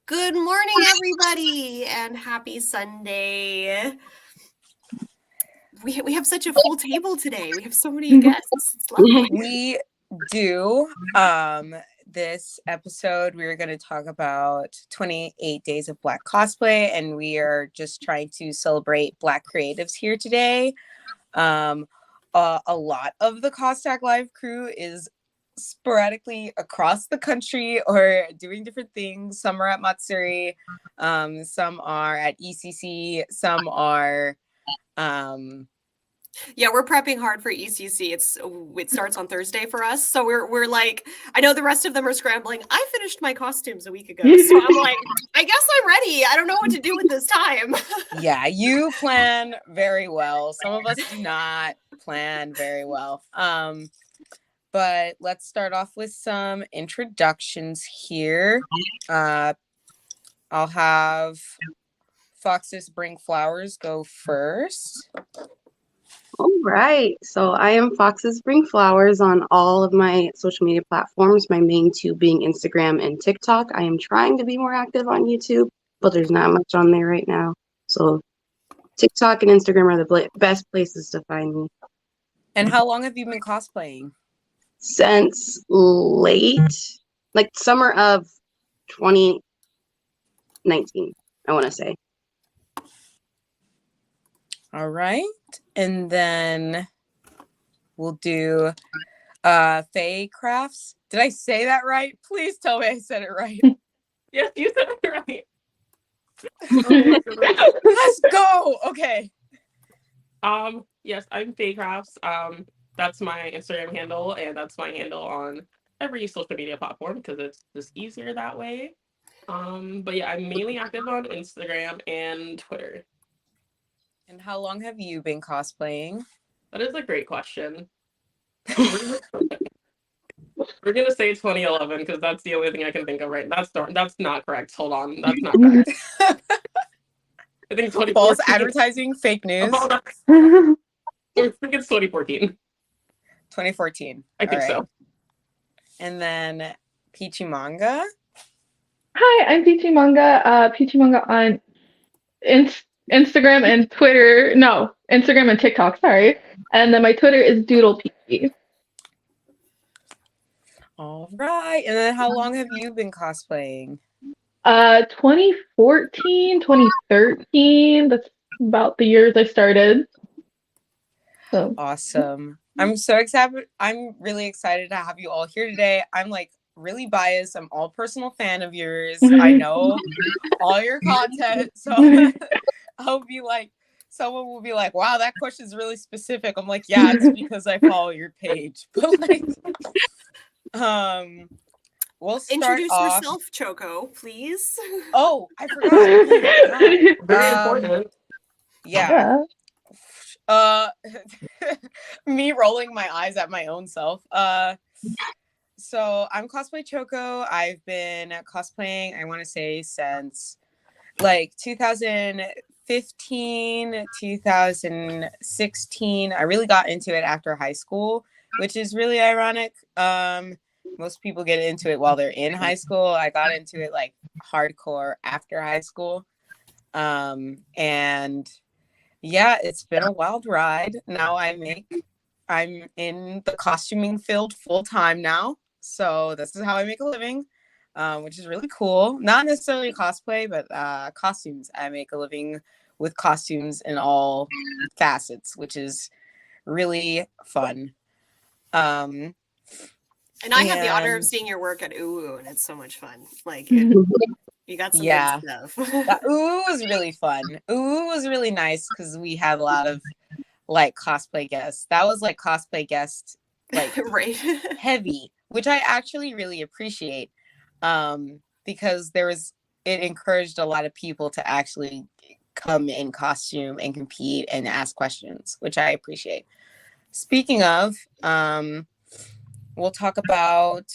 Good morning, everybody, and happy Sunday. We have such a full table today. We have so many guests. It's lovely. We do. This episode, we're going to talk about 28 Days of Black Cosplay, and we are just trying to celebrate Black creatives here today. A lot of the Costag Live crew is sporadically across the country or doing different things. Some are at Matsuri, some are at ECC, some are Yeah, we're prepping hard for ECC. It starts on Thursday for us, so we're like, I know the rest of them are scrambling. I finished my costumes a week ago, so I'm like, I guess I'm ready. I don't know what to do with this time. Yeah, you plan very well. Some of us do not plan very well. But let's start off with some introductions here. I'll have FoxesBringFlowers go first. All right. So I am FoxesBringFlowers on all of my social media platforms, my main two being Instagram and TikTok. I am trying to be more active on YouTube, but there's not much on there right now. So TikTok and Instagram are the best places to find me. And how long have you been cosplaying? Since late, like summer of 2019, I want to say. All right. And then we'll do FeyCrafts. Did I say that right? Please tell me I said it right. Yes, you said it right. Let's go. Okay. Yes, I'm FeyCrafts. That's my Instagram handle, and that's my handle on every social media platform because it's just easier that way. But yeah, I'm mainly active on Instagram and Twitter. And how long have you been cosplaying? That is a great question. We're gonna say 2011 because that's the only thing I can think of right. That's not correct. Hold on, that's not correct. I think 2014. False advertising, fake news. I think it's 2014. 2014. I think so. And then Peachy Manga. Hi, I'm Peachy Manga. Peachy Manga on Instagram and Twitter. No, Instagram and TikTok, sorry. And then my Twitter is Doodle Peachy. All right. And then how long have you been cosplaying? 2014, 2013. That's about the years I started. So Awesome. I'm so excited. I'm really excited to have you all here today. I'm like really biased. I'm all personal fan of yours. I know all your content. So I'll be like, someone will be like, wow, that question is really specific. I'm like, yeah, it's because I follow your page. But like, we'll start Introduce off. yourself, Choco, please. Oh, I forgot. Very important. Yeah. Me rolling my eyes at my own self. So I'm CosplayChoco. I've been cosplaying, I want to say, since like 2015, 2016. I really got into it after high school, which is really ironic. Most people get into it while they're in high school. I got into it like hardcore after high school. And yeah, it's been a wild ride. Now I'm in the costuming field full time now. So this is how I make a living, which is really cool. Not necessarily cosplay, but costumes. I make a living with costumes in all facets, which is really fun. And I have the honor of seeing your work at UU, and it's so much fun. Like, you got some good stuff. UU was really fun. UU was really nice because we had a lot of like cosplay guests. That was like cosplay guest like right. heavy, which I actually really appreciate, because it encouraged a lot of people to actually come in costume and compete and ask questions, which I appreciate. Speaking of, we'll talk about,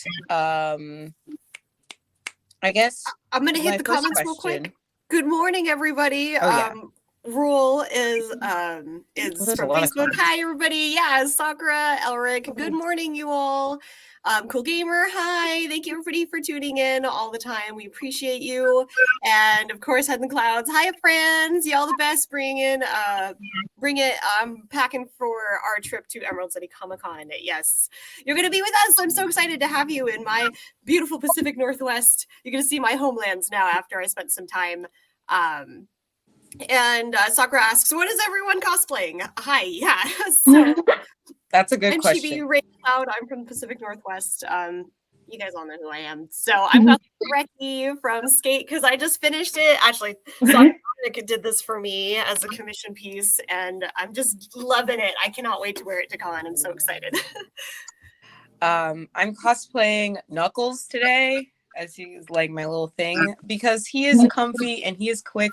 I guess I'm going to hit the comments real quick. Good morning, everybody. rule is there's a from lot of Facebook. comments. Hi everybody. Yeah, Sakura, Elric. Good morning, you all. Cool Gamer, hi. Thank you everybody for tuning in all the time. We appreciate you. And of course, Head in the Clouds. Hi friends. Y'all the best. Bring it. I'm packing for our trip to Emerald City Comic Con. Yes, you're gonna be with us. I'm so excited to have you in my beautiful Pacific Northwest. You're gonna see my homelands now after I spent some time. And Sakura asks, "What is everyone cosplaying?" Hi, yeah. So That's a good I'm question. Chibi Ray Cloud. I'm from the Pacific Northwest. You guys all know who I am. So I'm cosplaying Reki from Skate because I just finished it. Actually, Sakura did this for me as a commission piece, and I'm just loving it. I cannot wait to wear it to con. I'm so excited. I'm cosplaying Knuckles today, as he's like my little thing, because he is comfy and he is quick.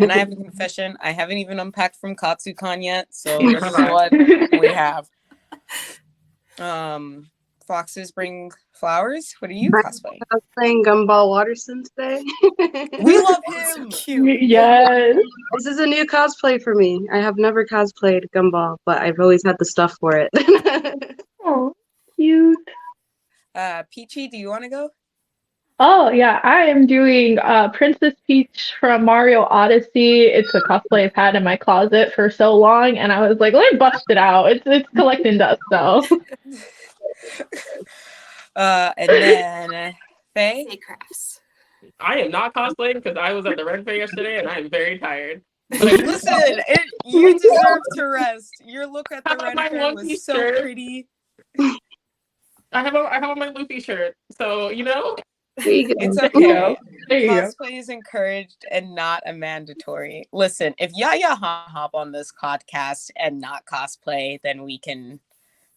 And I have a confession: I haven't even unpacked from KatsuCon yet, so this is what we have. Foxes bring flowers. What are you cosplaying? I was playing Gumball Watterson today. We love So him. cute. Yes. This is a new cosplay for me. I have never cosplayed Gumball, but I've always had the stuff for it. Oh, cute. Peachy, do you want to go? Oh yeah, I am doing Princess Peach from Mario Odyssey. It's a cosplay I've had in my closet for so long, and I was like, let me bust it out. It's collecting dust though. And then Faye. FeyCrafts. I am not cosplaying because I was at the Red Fair yesterday and I am very tired. Listen, you deserve to rest. Your look at the How about Red my Fair One was Piece so shirt? pretty. I have on my Luffy shirt, so you know. There you go. It's There you okay. go. There you go. Cosplay is encouraged and not a mandatory. Listen, if Yaya hop on this podcast and not cosplay, then we can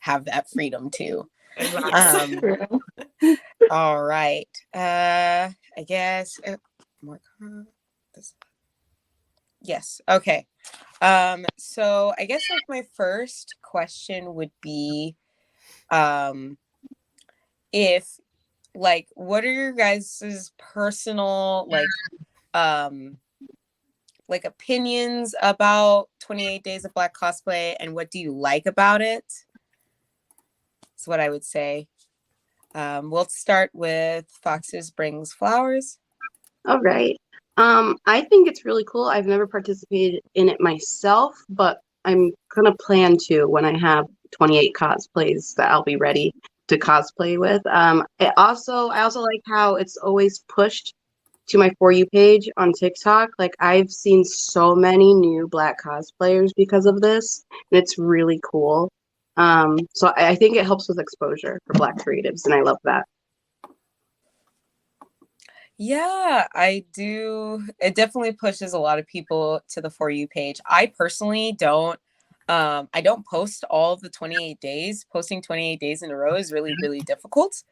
have that freedom too. Exactly. All right. I guess more. Yes. Okay. So I guess like my first question would be, if like what are your guys' personal like opinions about 28 Days of Black Cosplay, and what do you like about it? That's what I would say. We'll start with Foxes Brings Flowers. All right. I think it's really cool. I've never participated in it myself, but I'm gonna plan to when I have 28 cosplays that I'll be ready to cosplay with. I also like how it's always pushed to my For You page on TikTok. Like I've seen so many new Black cosplayers because of this, and it's really cool. So I think it helps with exposure for Black creatives, and I love that. Yeah, I do. It definitely pushes a lot of people to the For You page. I personally don't. I don't post all of the 28 days. Posting 28 days in a row is really, really difficult.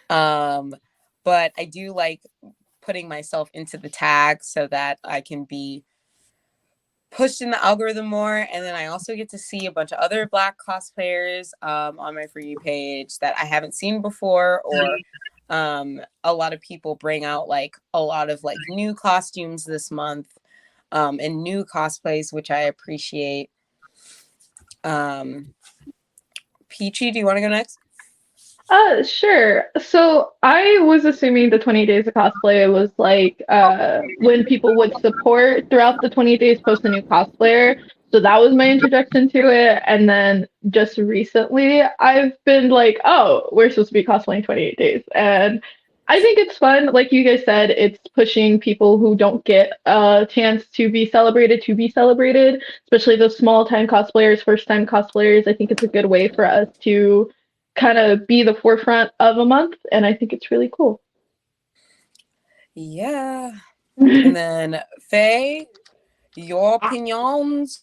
But I do like putting myself into the tag so that I can be pushed in the algorithm more. And then I also get to see a bunch of other Black cosplayers on my For You page that I haven't seen before, or a lot of people bring out like a lot of like new costumes this month and new cosplays, which I appreciate. Peachy, do you want to go next? Sure. So I was assuming the 20 days of cosplay was like when people would support throughout the 20 days post a new cosplayer. So that was my introduction to it. And then just recently I've been like, oh, we're supposed to be cosplaying 28 days. And I think it's fun. Like you guys said, it's pushing people who don't get a chance to be celebrated, especially those small time cosplayers, first time cosplayers. I think it's a good way for us to kind of be the forefront of a month, and I think it's really cool. Yeah. And then Faye, your opinions?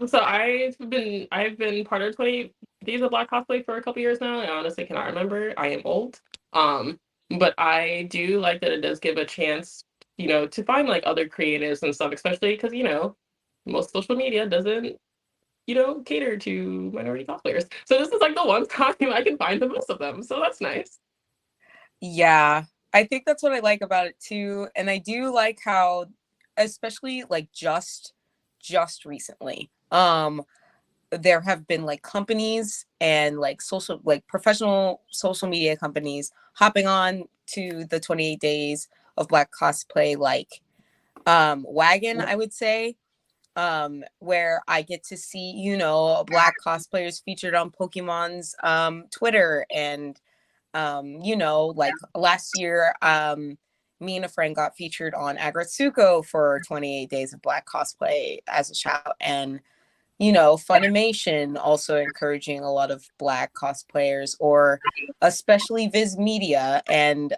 So I've been part of 20 Days of Black Cosplay for a couple years now. I honestly cannot remember. I am old. But I do like that it does give a chance, to find like other creatives and stuff, especially because, most social media doesn't, cater to minority cosplayers. So this is like the one time I can find the most of them. So that's nice. Yeah, I think that's what I like about it too. And I do like how, especially like just 28 days just recently. There have been like companies and like professional social media companies hopping on to the 28 days of Black cosplay wagon, I would say, where I get to see, you know, Black cosplayers featured on Pokemon's Twitter. And you know, like last year, me and a friend got featured on Agretsuko for 28 days of Black cosplay as a shout. And you know, Funimation also encouraging a lot of Black cosplayers, or especially Viz Media and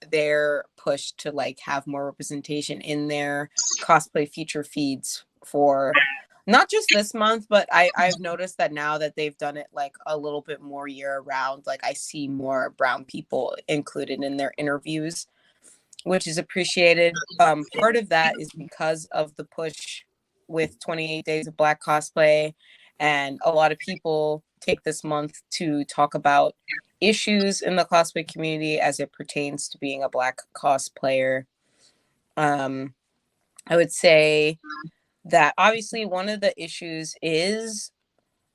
their push to like have more representation in their cosplay feature feeds for not just this month, but I've noticed that now that they've done it like a little bit more year round, like I see more brown people included in their interviews, which is appreciated. Part of that is because of the push with 28 Days of Black Cosplay, and a lot of people take this month to talk about issues in the cosplay community as it pertains to being a Black cosplayer. I would say that obviously one of the issues is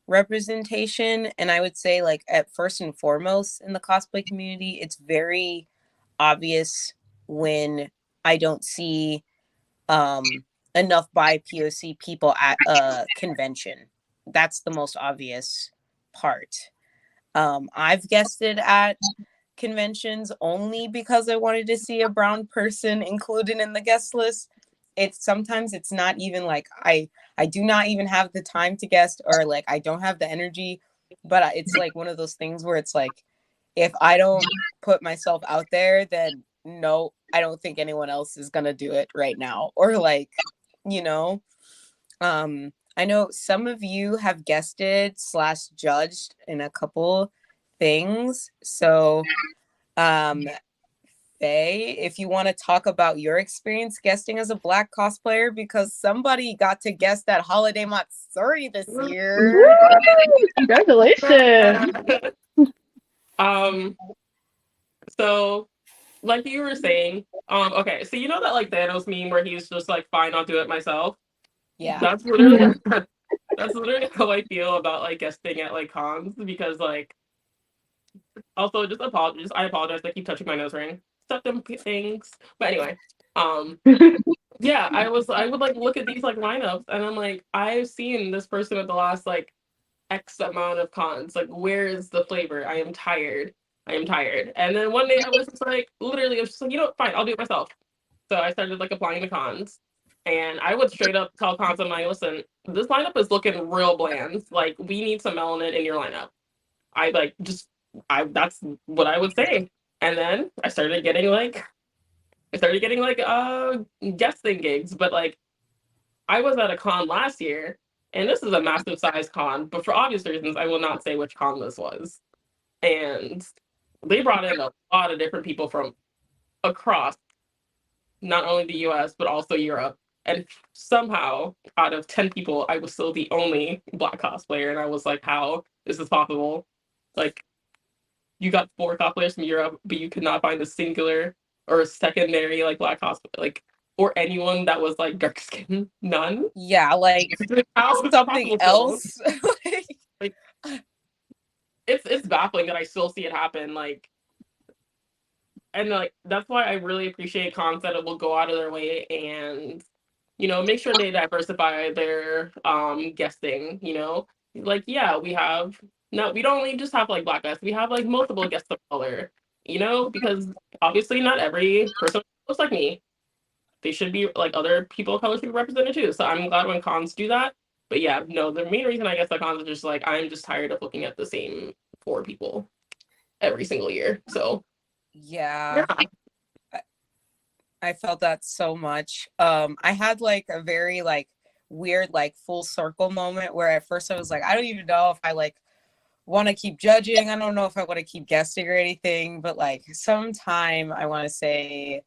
representation, and I would say like at first and foremost in the cosplay community, it's very obvious when I don't see enough BIPOC people at a convention. That's the most obvious part. I've guested at conventions only because I wanted to see a brown person included in the guest list. Sometimes it's not even like I do not even have the time to guest, or like I don't have the energy, but it's like one of those things where it's like, if I don't put myself out there, then no, I don't think anyone else is gonna do it right now. Or like, you know, I know some of you have guested / judged in a couple things. So Faye, if you want to talk about your experience guesting as a Black cosplayer, because somebody got to guest at Holiday Matsuri this year. Congratulations. So like you were saying, okay, so you know that like Thanos meme where he's just like, fine, I'll do it myself. Yeah. That's literally that's literally how I feel about like guesting at like cons, because like, also just apologize. I apologize. I keep touching my nose ring. Stuff them things. But anyway, yeah, I would like look at these like lineups, and I'm like, I've seen this person at the last like X amount of cons. Like, where is the flavor? I am tired. I am tired. And then one day I was just like, literally, I was just like, you know what, fine, I'll do it myself. So I started like applying to cons. And I would straight up tell cons, I'm like, listen, this lineup is looking real bland. Like, we need some melanin in your lineup. That's what I would say. And then I started getting like guesting gigs. But like, I was at a con last year, and this is a massive size con, but for obvious reasons, I will not say which con this was. And they brought in a lot of different people from across not only the US, but also Europe. And somehow, out of 10 people, I was still the only Black cosplayer. And I was like, how is this possible? Like, you got 4 cosplayers from Europe, but you could not find a singular or a secondary like Black cosplayer, like, or anyone that was like dark skin. None. Yeah, like something else. Like, it's baffling that I still see it happen. Like, and like that's why I really appreciate cons that will go out of their way and, you know, make sure they diversify their guesting. You know, like, yeah, we don't only just have like Black guests, we have like multiple guests of color. You know, because obviously not every person looks like me. They should be like, other people of color should be represented too. So I'm glad when cons do that. But yeah, no, the main reason I guess that cons is just like, I'm just tired of looking at the same 4 people every single year. So yeah. I felt that so much. I had like a very like weird like full circle moment where at first I was like, I don't even know if I like want to keep judging. I don't know if I want to keep guessing or anything, but like sometime I want to say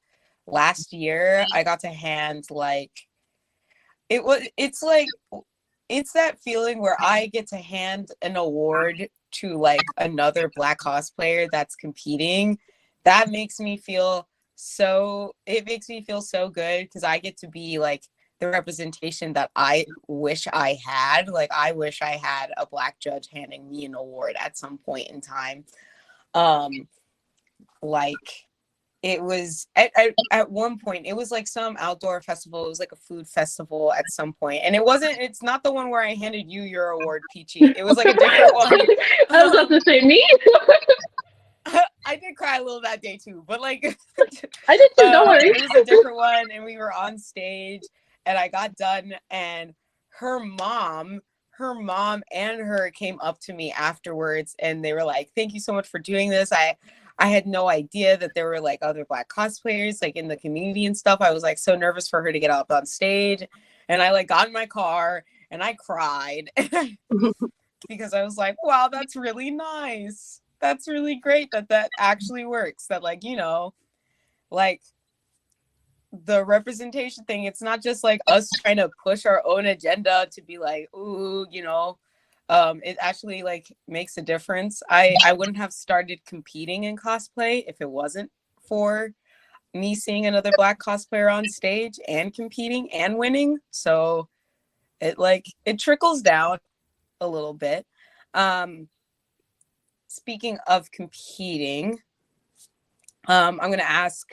last year I got to hand like it's that feeling where I get to hand an award to like another Black cosplayer that's competing. That makes me feel so good because I get to be like the representation that I wish I had. Like, I wish I had a Black judge handing me an award at some point in time. Like, it was at one point, it was like some outdoor festival. It was like a food festival at some point, and it's not the one where I handed you your award, Peachy. It was like a different one. I was about to say me. I did cry a little that day too, but like I did too, don't worry. It was a different one, and we were on stage, and I got done, and her mom and her came up to me afterwards, and they were like, "Thank you so much for doing this. I had no idea that there were like other Black cosplayers like in the community and stuff. I was like so nervous for her to get up on stage, and I like got in my car and I cried because I was like, wow, that's really nice. That's really great that actually works. That, like, you know, like the representation thing, it's not just like us trying to push our own agenda to be like, ooh, you know, it actually like makes a difference. I wouldn't have started competing in cosplay if it wasn't for me seeing another Black cosplayer on stage and competing and winning. So it trickles down a little bit. Speaking of competing, I'm going to ask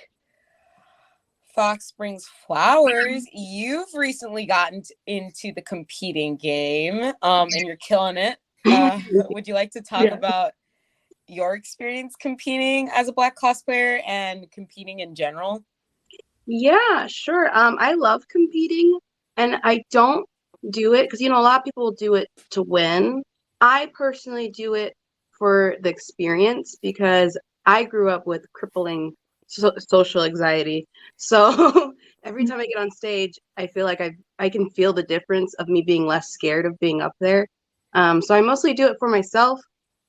FoxesBringFlowers, you've recently gotten into the competing game, and you're killing it. Would you like to talk about your experience competing as a Black cosplayer and competing in general? Yeah, sure. I love competing, and I don't do it because, you know, a lot of people do it to win. I personally do it for the experience because I grew up with crippling social anxiety. So every time I get on stage, I feel like I can feel the difference of me being less scared of being up there. So I mostly do it for myself.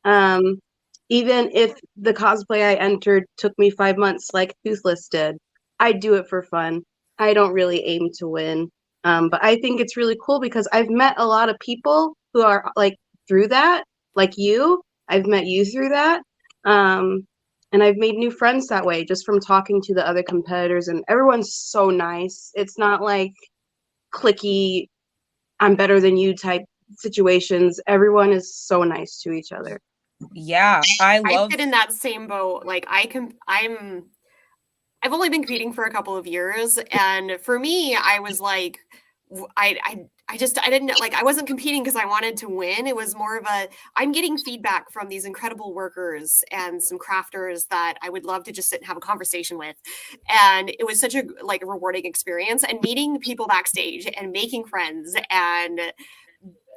Even if the cosplay I entered took me 5 months, like Toothless did, I do it for fun. I don't really aim to win. But I think it's really cool because I've met a lot of people who are like through that, like you. I've met you through that. And I've made new friends that way just from talking to the other competitors, and everyone's so nice. It's not like cliquey, I'm better than you type situations. Everyone is so nice to each other. Yeah, I fit in that same boat. Like I've only been competing for a couple of years, and for me, I was like, I didn't like, I wasn't competing because I wanted to win. It was more of I'm getting feedback from these incredible workers and some crafters that I would love to just sit and have a conversation with. And it was such a like rewarding experience, and meeting people backstage and making friends, and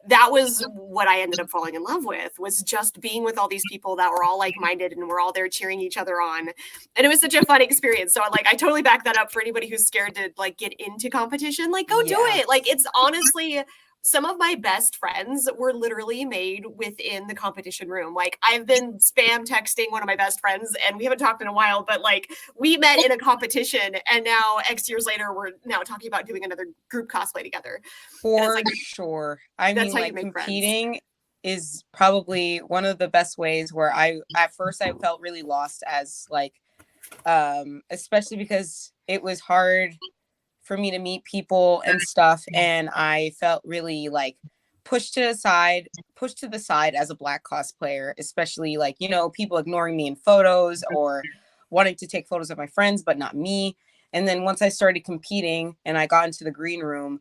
that was what I ended up falling in love with, was just being with all these people that were all like-minded and we're all there cheering each other on. And it was such a fun experience. So like, I totally back that up for anybody who's scared to like get into competition, like go do it. Like, it's honestly, some of my best friends were literally made within the competition room. Like, I've been spam texting one of my best friends, and we haven't talked in a while, but like, we met in a competition, and now X years later, we're now talking about doing another group cosplay together. For sure. I mean, like, competing is probably one of the best ways where at first I felt really lost as like, especially because it was hard for me to meet people and stuff, and I felt really like pushed to the side as a Black cosplayer, especially like, you know, people ignoring me in photos or wanting to take photos of my friends but not me. And then once I started competing and I got into the green room,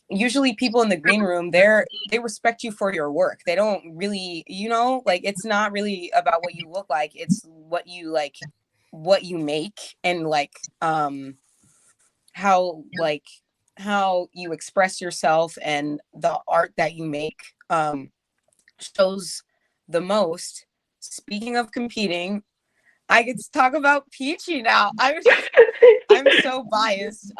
usually people in the green room, they respect you for your work. They don't really, you know, like, it's not really about what you look like, it's what you like, what you make, and like how you express yourself, and the art that you make shows the most. Speaking of competing, I get to talk about Peachy now. I'm so biased.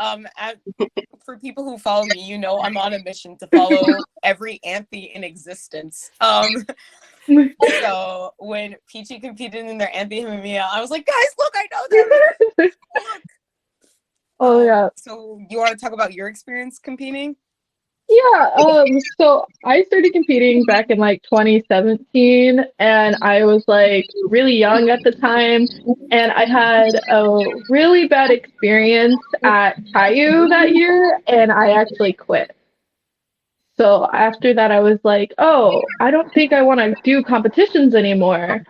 For people who follow me, you know I'm on a mission to follow every Anthe in existence. So when Peachy competed in their Anthe Himamiya, I was like, guys, look, I know them. Look. Oh yeah. So you want to talk about your experience competing? Yeah, so I started competing back in like 2017, and I was like really young at the time, and I had a really bad experience at Caillou that year, and I actually quit. So after that, I was like, oh, I don't think I want to do competitions anymore.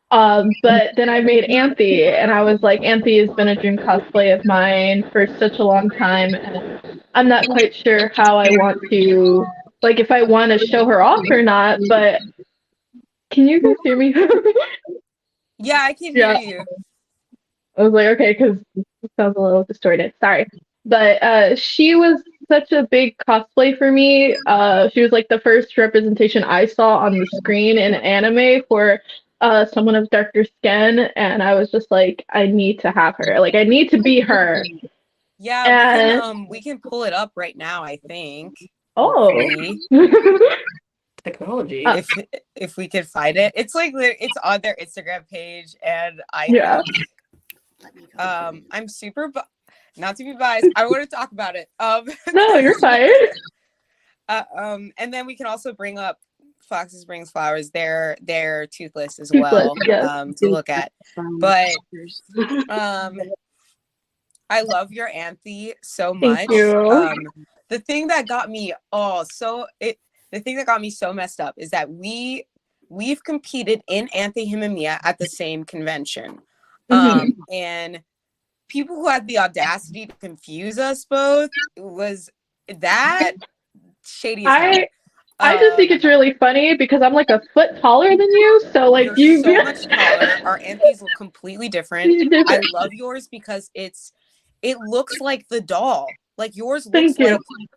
But then I made Anthe, and I was like, Anthe has been a dream cosplay of mine for such a long time, and I'm not quite sure how I want to, like, if I want to show her off or not. But can you guys hear me? Yeah, I can hear Yeah, you. I was like, okay, because it sounds a little distorted. Sorry. But she was such a big cosplay for me. She was like the first representation I saw on the screen in anime for someone of darker skin, and I was just like, I need to have her. Like, I need to be her. Yeah, And we can pull it up right now, I think. oh, Hopefully. Technology. uh, If we could find it. It's like it's on their Instagram page, and I yeah. think Let me go. I'm super not to be biased. I want to talk about it. No, you're fine. And then we can also bring up Foxes Brings Flowers, their toothless as Toothless, well, yes. to look at. But I love your Anthe so Thank much. you. The thing that got me the thing that got me so messed up is that we've competed in Anthe Himamiya at the same convention. And people who had the audacity to confuse us both was that shady as hell. I just think it's really funny because I'm like a foot taller than you, so like You're you so much taller. Our Anthe's look completely different. I love yours because it looks like the doll. Like yours looks Thank you. like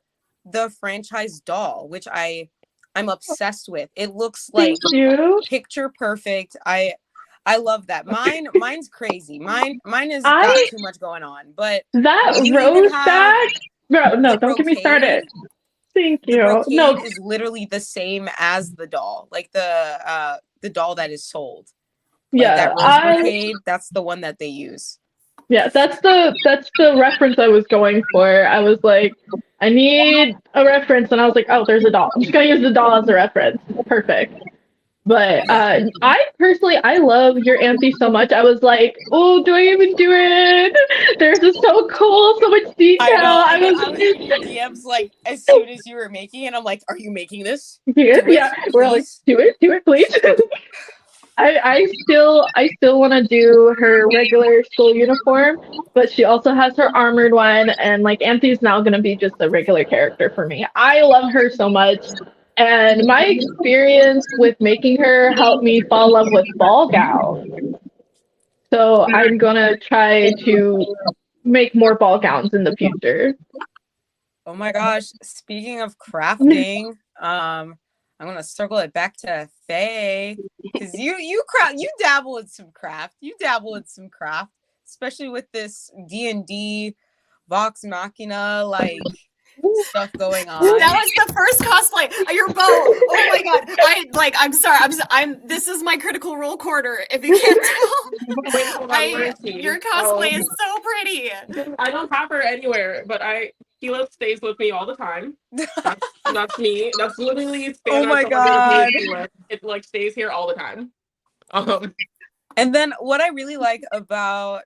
the franchise doll, which I'm obsessed with. It looks Thank like you. picture perfect. I love that. Mine's crazy. Mine has got I too much going on. But that you even rose have back. Bro, no, the don't get me brocade. started. Thank The you. No, brocade is literally the same as the doll, like the doll that is sold. Like yeah, that rose brocade, that's the one that they use. yeah, that's the reference I was going for. I was like, I need a reference, and I was like, oh, there's a doll. I'm just gonna use the doll as a reference. Perfect. But Yeah. I personally, I love your Anthe so much. I was like, oh, do I even do it? Theirs is so cool, so much detail. I know. And then was I was in your DMs like as soon as you were making it. I'm like, are you making this? yeah, Do it, we're like, please. do it, please. I still want to do her regular school uniform, but she also has her armored one, and like Anthe's now gonna be just a regular character for me. I love her so much, and my experience with making her helped me fall in love with ball gowns. So I'm gonna try to make more ball gowns in the future. Oh my gosh. Speaking of crafting, I'm gonna circle it back to Faye. Because you dabble in some craft. You dabble in some craft, especially with this D&D Vox Machina like stuff going on. That was the first cosplay. Your bow. Oh my god. I'm sorry. This is my Critical Role corner. If you can't tell. Wait, hold on, where is she? Your cosplay is so pretty. I don't have her anywhere, but Keela stays with me all the time. That's me. That's literally Oh my god. It like stays here all the time. And then what I really like about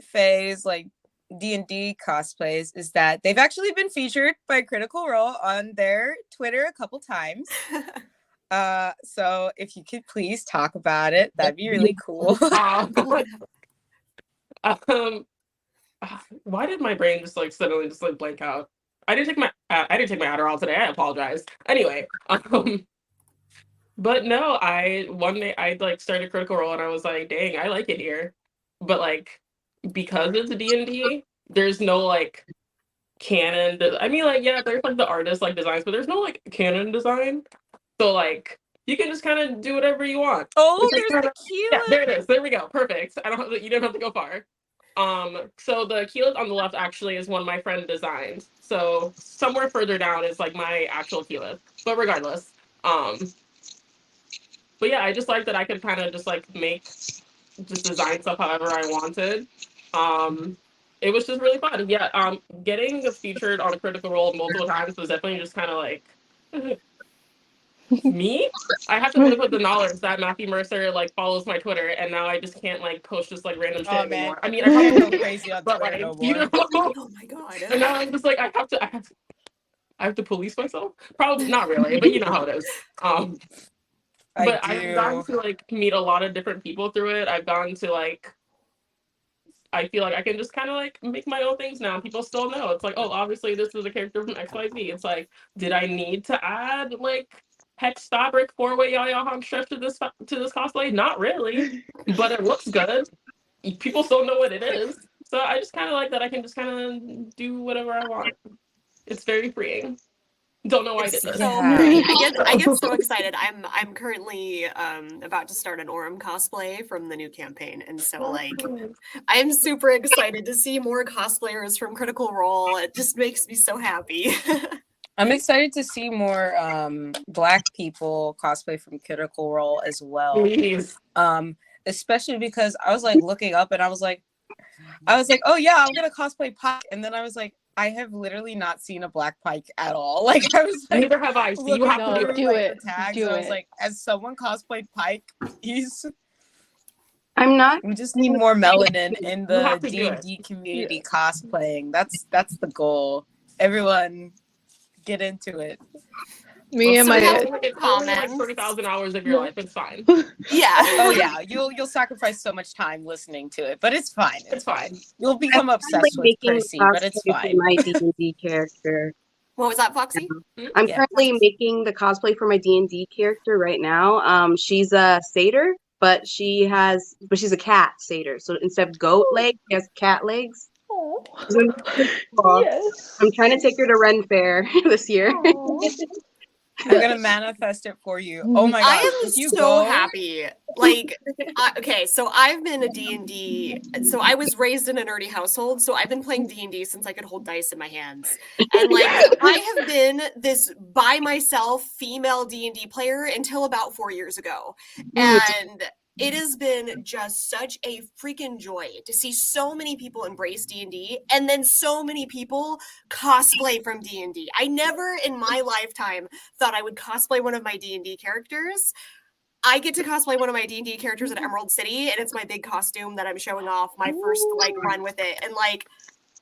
Faye's like D&D cosplays is that they've actually been featured by Critical Role on their Twitter a couple times. So if you could please talk about it, that'd be really cool. Why did my brain just like suddenly just like blank out? I didn't take my Adderall today. I apologize. Anyway, but no, one day I like started Critical Role and I was like, dang, I like it here, but like because it's D&D, there's no like canon. I mean, like yeah, there's like the artist like designs, but there's no like canon design. So like you can just kind of do whatever you want. Oh, there's the Keela. Yeah, there it is. There we go. Perfect. You didn't have to go far. So the keyless on the left actually is one my friend designed. So somewhere further down is like my actual keyless. But regardless, but yeah, I just like that I could kind of just like just design stuff however I wanted. it was just really fun. Yeah, getting featured on a Critical Role multiple times was definitely just kind of like me. I have to live with the knowledge that Matthew Mercer like follows my Twitter, and now I just can't like post just like random shit Oh man, anymore. I mean, I I can't probably go crazy on but Twitter like no you more. know, Oh my god. and now I'm just like I have to police myself. Probably not really, but you know how it is. I But I've gotten do. to like meet a lot of different people through it. I've gotten to like I feel like I can just kind of like make my own things now. People still know. It's like, oh, obviously this is a character from XYZ. It's like, did I need to add like hex fabric 4-way yaya hog stretch to this cosplay? Not really, but it looks good. People still know what it is. So I just kind of like that I can just kind of do whatever I want. It's very freeing. Don't know why I did It's this. so Yeah. great. I get so excited. I'm currently about to start an Orem cosplay from the new campaign, and so like I'm super excited to see more cosplayers from Critical Role. It just makes me so happy. I'm excited to see more Black people cosplay from Critical Role as well. Please. Especially because I was like looking up and I was like, oh yeah, I'm gonna cosplay Pike, and then I was like, I have literally not seen a Black Pike at all. Like I was like, Neither have I. So you looking have No, to through, do do like, it. the tags, Do and I was it. like, as someone cosplayed Pike, I'm not. we just need more melanin in You the have to do it. D&D community cosplaying. That's the goal. Everyone, get into it. Me and So we have my some It's only like comments. 30,000 hours of your life. It's fine. Yeah. Oh yeah, you'll sacrifice so much time listening to it, but it's fine. It's fine. You'll become I'm obsessed with making Percy, but it's cosplay for fine. my D&D character. What was that, Foxy? I'm Yeah. currently making the cosplay for my D&D character right now. She's a satyr, but she's a cat satyr. So instead of goat legs, she has cat legs. Oh. Cool. Yes. I'm trying to take her to Ren Fair this year. Aw. I'm gonna manifest it for you. Oh my I gosh, am if you so go, happy. Like, okay, so I've been a D&D, so I was raised in a nerdy household, so I've been playing D&D since I could hold dice in my hands. And like, I have been this by myself female D&D player until about 4 years ago. And it has been just such a freaking joy to see so many people embrace D&D and then so many people cosplay from D&D. I never in my lifetime thought I would cosplay one of my D&D characters. I get to cosplay one of my D&D characters at Emerald City, and it's my big costume that I'm showing off my first like run with it. And like,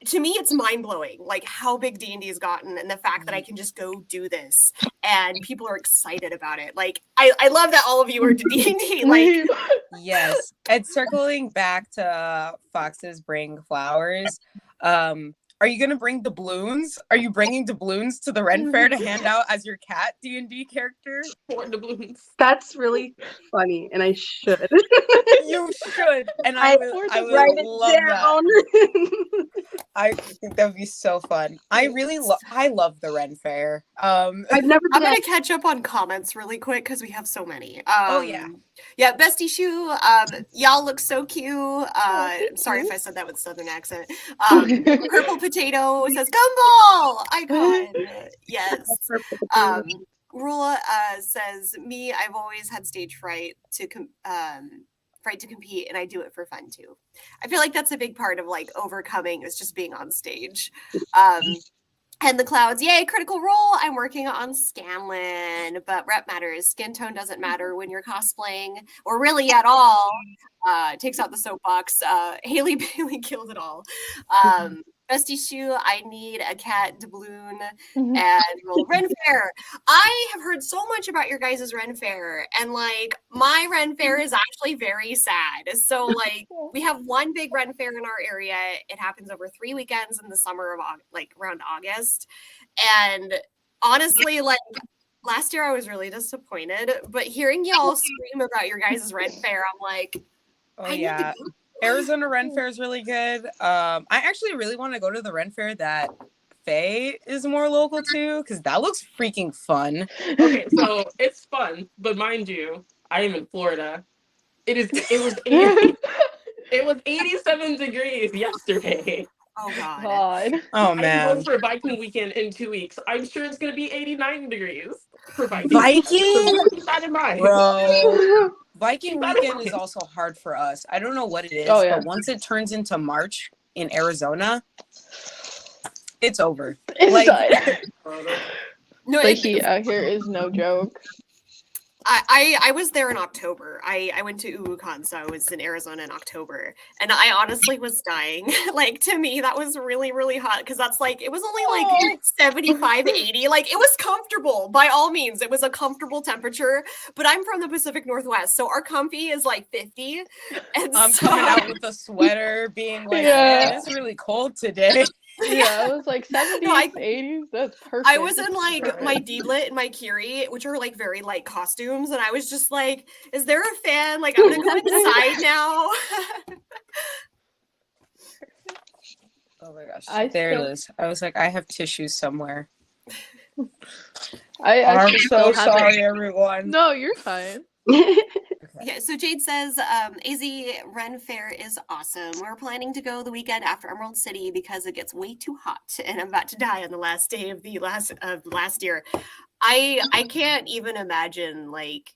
to me, it's mind-blowing, like how big D&D has gotten and the fact that I can just go do this and people are excited about it. Like, I love that all of you are into D&D. Like, yes. And circling back to Foxes Bring Flowers, are you gonna bring doubloons? Are you bringing doubloons to the Ren Fair to hand out as your cat D&D character? For doubloons. That's really funny, and I should. You should, and I would Write it love that. down. I think that would be so fun. I love the Ren Fair. I've never I'm been. gonna catch up on comments really quick because we have so many. Oh, yeah. Yeah, Bestie Shoe, y'all look so cute. Sorry if I said that with a southern accent. Purple Potato says gumball icon. Yes. Rula says me. I've always had stage fright to compete, and I do it for fun too. I feel like that's a big part of like overcoming is just being on stage. And the clouds, yay, Critical Role. I'm working on Scanlan, but rep matters. Skin tone doesn't matter when you're cosplaying, or really at all. Takes out the soapbox. Haley Bailey killed it all. Bestie Shoe, I need a cat doubloon and roll Ren Fair. I have heard so much about your guys' Ren Fair, and like my Ren Fair is actually very sad. So like we have one big Ren Fair in our area. It happens over 3 weekends in the summer of like around August. And honestly, like last year I was really disappointed, but hearing y'all scream about your guys' Ren Fair, I'm like, Oh yeah. Arizona Ren Fair is really good. I actually really want to go to the Ren Fair that Faye is more local to because that looks freaking fun. Okay, so it's fun, but mind you, I am in Florida. It was 87 degrees yesterday. oh god. God. Oh I'm man. going for a Viking weekend in 2 weeks. I'm sure it's gonna be 89 degrees for Viking. Viking? So keep that in mind. Bro. Viking weekend is also hard for us. I don't know what it is, Oh, yeah. but once it turns into March in Arizona, it's over. It's Like, done. No, The heat out here is no joke. I was there in October. I went to UWuCon, so I was in Arizona in October, and I honestly was dying. Like, to me, that was really, really hot because that's like, it was only like 75, 80. Like, it was comfortable by all means. It was a comfortable temperature, but I'm from the Pacific Northwest, so our comfy is like 50. And I'm so coming out with a sweater, being like, Yeah. man, it's really cold today. Yeah, it was like 70s, No, 80s. That's perfect. I was in like Perfect. my D-Lit and my Curie, which are like very light costumes, and I was just like, is there a fan? Like, I'm gonna go inside now. Oh my gosh, I there still- it is. I was like, I have tissues somewhere. I I'm actually so still have it. sorry, everyone. No, you're fine. Yeah, so Jade says, AZ Ren Fair is awesome. We're planning to go the weekend after Emerald City because it gets way too hot, and I'm about to die on the last day of the last year. I can't even imagine like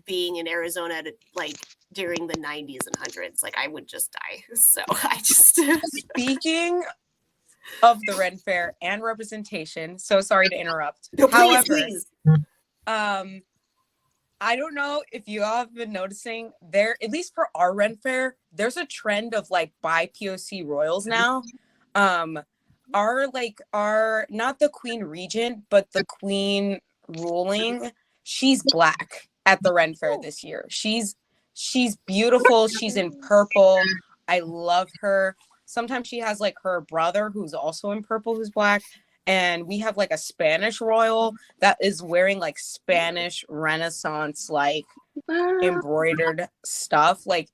being in Arizona like during the 90s and 100s. Like, I would just die. So I just Speaking of the Ren Fair and representation, so sorry to interrupt. no, please, However, please. I don't know if you all have been noticing there, at least for our Ren Fair, there's a trend of like BIPOC royals now. Our not the Queen Regent, but the Queen ruling, she's Black at the Ren Fair this year. She's beautiful. She's in purple. I love her. Sometimes she has like her brother who's also in purple, who's Black. And we have like a Spanish royal that is wearing like Spanish Renaissance, like embroidered stuff. Like,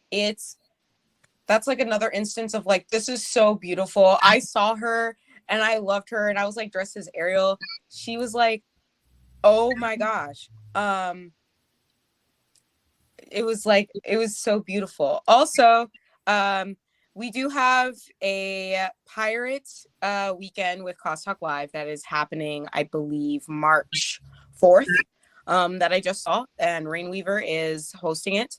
that's like another instance of like, this is so beautiful. I saw her and I loved her, and I was like dressed as Ariel. She was like, oh my gosh. It was so beautiful. Also, we do have a pirate weekend with Cos Talk Live that is happening, I believe, March 4th, that I just saw, and Rainweaver is hosting it.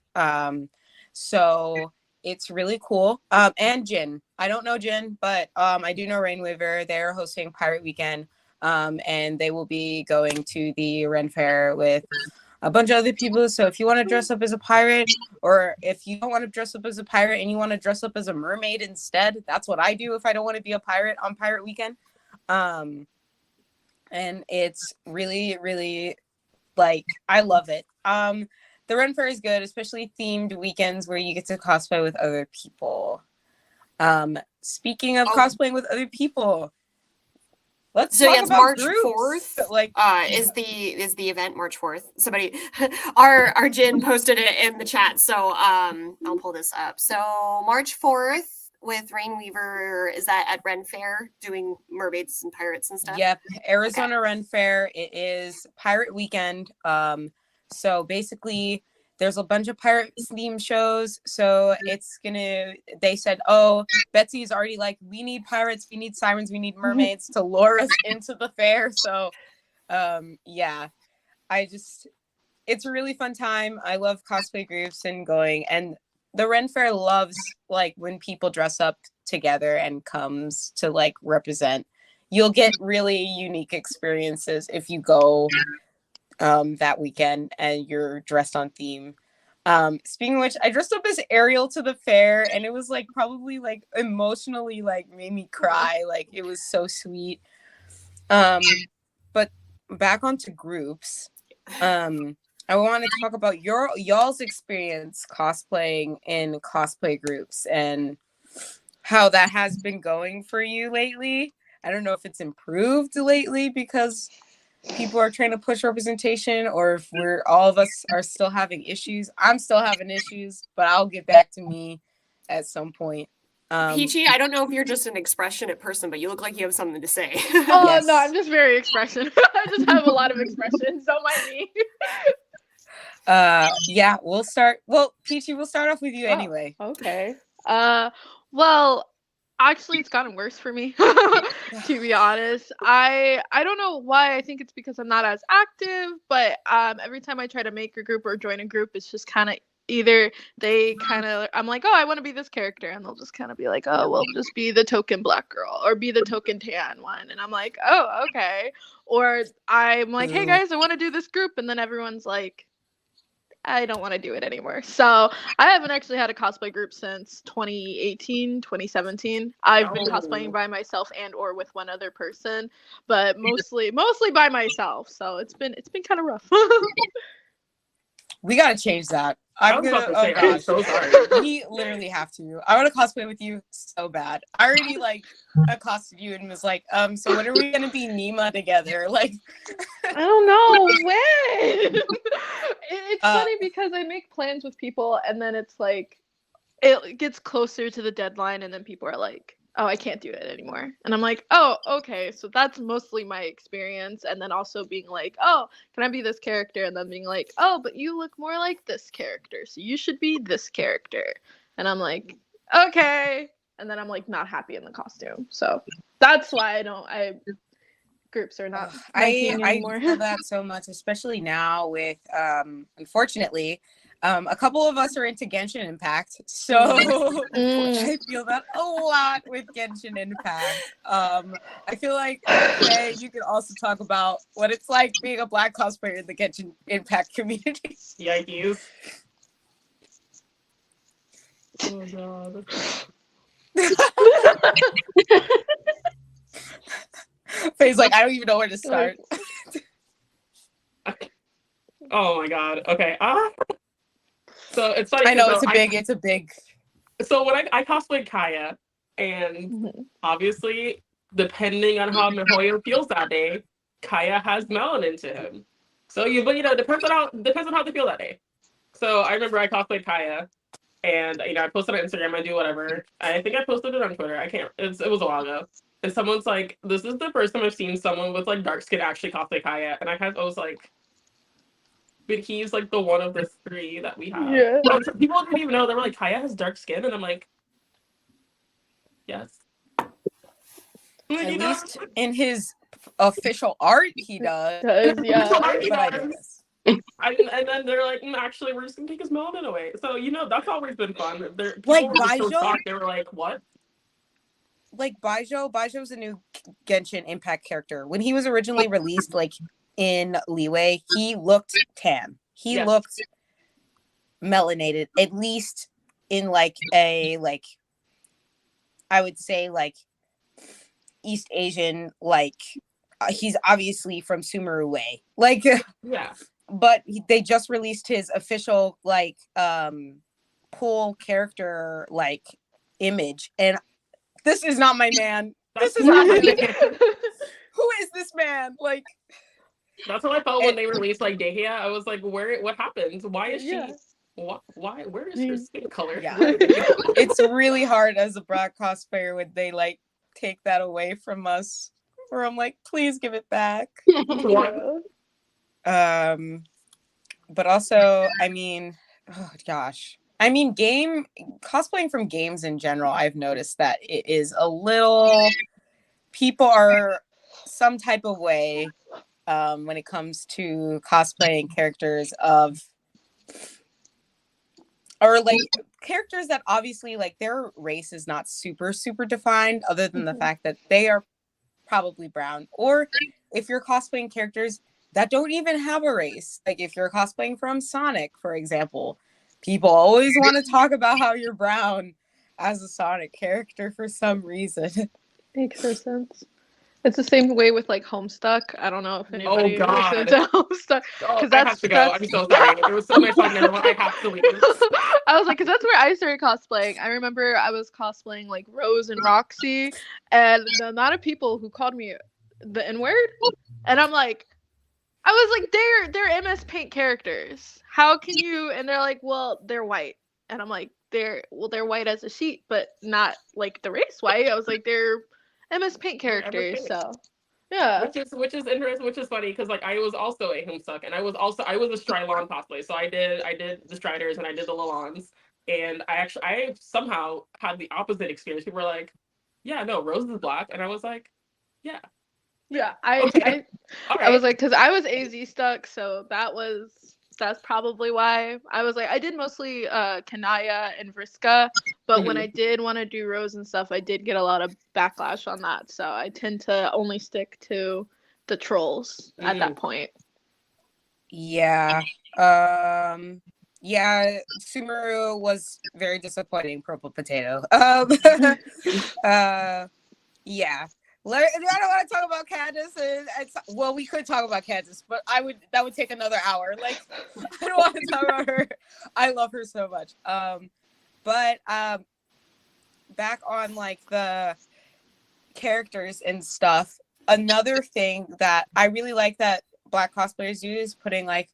So it's really cool. And Jin. I don't know Jin, but I do know Rainweaver. They're hosting Pirate Weekend, and they will be going to the Ren Fair with a bunch of other people. So if you want to dress up as a pirate, or if you don't want to dress up as a pirate and you want to dress up as a mermaid instead, that's what I do if I don't want to be a pirate on Pirate Weekend. And it's really, really, like, I love it. The Ren Fair is good, especially themed weekends where you get to cosplay with other people. Speaking of cosplaying with other people, let's talk about March groups. 4th. Like, is the event March 4th? Somebody, our Jin posted it in the chat, so I'll pull this up. So March 4th with Rainweaver, is that at Ren Fair doing mermaids and pirates and stuff? Yep, Arizona Ren Fair. It is Pirate Weekend. So basically, there's a bunch of pirate theme shows. So they said, oh, Betsy's already like, we need pirates, we need sirens, we need mermaids to lure us into the fair. So yeah, it's a really fun time. I love cosplay groups and going, and the Ren Fair loves like when people dress up together and comes to like represent. You'll get really unique experiences if you go that weekend and you're dressed on theme. Speaking of which, I dressed up as Ariel to the fair, and it was like probably like emotionally like made me cry. Like, it was so sweet. But back onto groups. I want to talk about y'all's experience cosplaying in cosplay groups and how that has been going for you lately. I don't know if it's improved lately because people are trying to push representation, or if all of us are still having issues. I'm still having issues, but I'll get back to me at some point. Peachy, I don't know if you're just an expressionate person, but you look like you have something to say. Oh, Yes. no, I'm just very expression. I just have a lot of expressions. Don't mind me. Yeah, we'll start. Well, Peachy, we'll start off with you Oh. anyway. Okay. Well, actually, it's gotten worse for me, to be honest. I don't know why. I think it's because I'm not as active, but every time I try to make a group or join a group, it's just kind of either I'm like, oh, I want to be this character, and they'll just kind of be like, oh, well, just be the token black girl or be the token tan one, and I'm like, oh, okay. Or I'm like, hey guys, I want to do this group, and then everyone's like, I don't want to do it anymore. So I haven't actually had a cosplay group since 2018, 2017. I've been cosplaying by myself and or with one other person, but mostly by myself. So it's been kind of rough. We gotta change that. I was about to say, I'm so sorry. We literally have to. I want to cosplay with you so bad. I already like accosted you and was like, so when are we gonna be Nima together? Like, I don't know when. It's funny because I make plans with people and then it's like it gets closer to the deadline and then people are like, oh, I can't do it anymore. And I'm like, oh, okay. So that's mostly my experience. And then also being like, oh, can I be this character? And then being like, oh, but you look more like this character. So you should be this character. And I'm like, okay. And then I'm like not happy in the costume. So that's why groups are not anymore. I feel that so much, especially now with unfortunately a couple of us are into Genshin Impact, so I feel that a lot with Genshin Impact. I feel like Faye, you could also talk about what it's like being a black cosplayer in the Genshin Impact community. Yikes. Oh god. Faye's like, I don't even know where to start. Oh my god. Okay. So it's funny. I know it's a big. So when I cosplayed Kaya, and obviously, depending on how Mihoyo feels that day, Kaya has melanin to him. So it depends on how they feel that day. So I remember I cosplayed Kaya, and I posted on Instagram. I do whatever. I think I posted it on Twitter. I can't. It was a while ago. And someone's like, "This is the first time I've seen someone with like dark skin actually cosplay Kaya," and I was like. But he's like the one of the three that we have. Yeah. People didn't even know. They were like, Kaya has dark skin, and I'm like, yes. At least in his official art, he does. Yeah. And then they're like, actually, we're just gonna take his melanin away. So that's always been fun. Like Baijo, they were like, what? Like Baijo's a new Genshin Impact character. When he was originally released, like. In Leeway, he looked tan. He looked melanated, at least in like a I would say like East Asian, like he's obviously from Sumeru Way. Like but they just released his official like pool character like image, and this is not my man. This is not my man. Who is this man? Like. That's how I felt when they released like Dehya. I was like, what happened? Why is she why where is her skin color? Yeah. It's really hard as a black cosplayer when they like take that away from us. Where I'm like, please give it back. But also, I mean, oh gosh. I mean, cosplaying from games in general, I've noticed that it is a little people are some type of way. When it comes to cosplaying characters or like characters that obviously like their race is not super defined, other than the fact that they are probably brown, or if you're cosplaying characters that don't even have a race, like if you're cosplaying from Sonic, for example, people always want to talk about how you're brown as a Sonic character for some reason. Makes no sense. It's the same way with like Homestuck. I don't know if anybody listened to Homestuck. I have to go. I'm so sorry. It was so much fun. I have to leave. I was like, because that's where I started cosplaying. I remember I was cosplaying like Rose and Roxy, and the amount of people who called me the N-word, and I'm like, I was like, they're MS Paint characters. How can you? And they're like, well, they're white, and I'm like, they're white as a sheet, but not like the race white. I was like, they're MS Paint characters, so yeah. Which is interesting, which is funny because like I was also a Homestuck, and I was a Strilon cosplay. So I did the Striders and I did the Lalons, and I somehow had the opposite experience. People were like, yeah, no, Rose is black, and I was like, yeah. I was like, because I was AZ stuck, so that was that's probably why. I was like, I did mostly Kanaya and Vriska, but when I did want to do Rose and stuff, I did get a lot of backlash on that. So I tend to only stick to the trolls at that point. Yeah. Yeah, Sumeru was very disappointing, purple potato. Yeah. I don't want to talk about Candace. Well, we could talk about Candace, but that would take another hour. Like, I don't want to talk about her. I love her so much. But back on like the characters and stuff, another thing that I really like that Black cosplayers do is putting like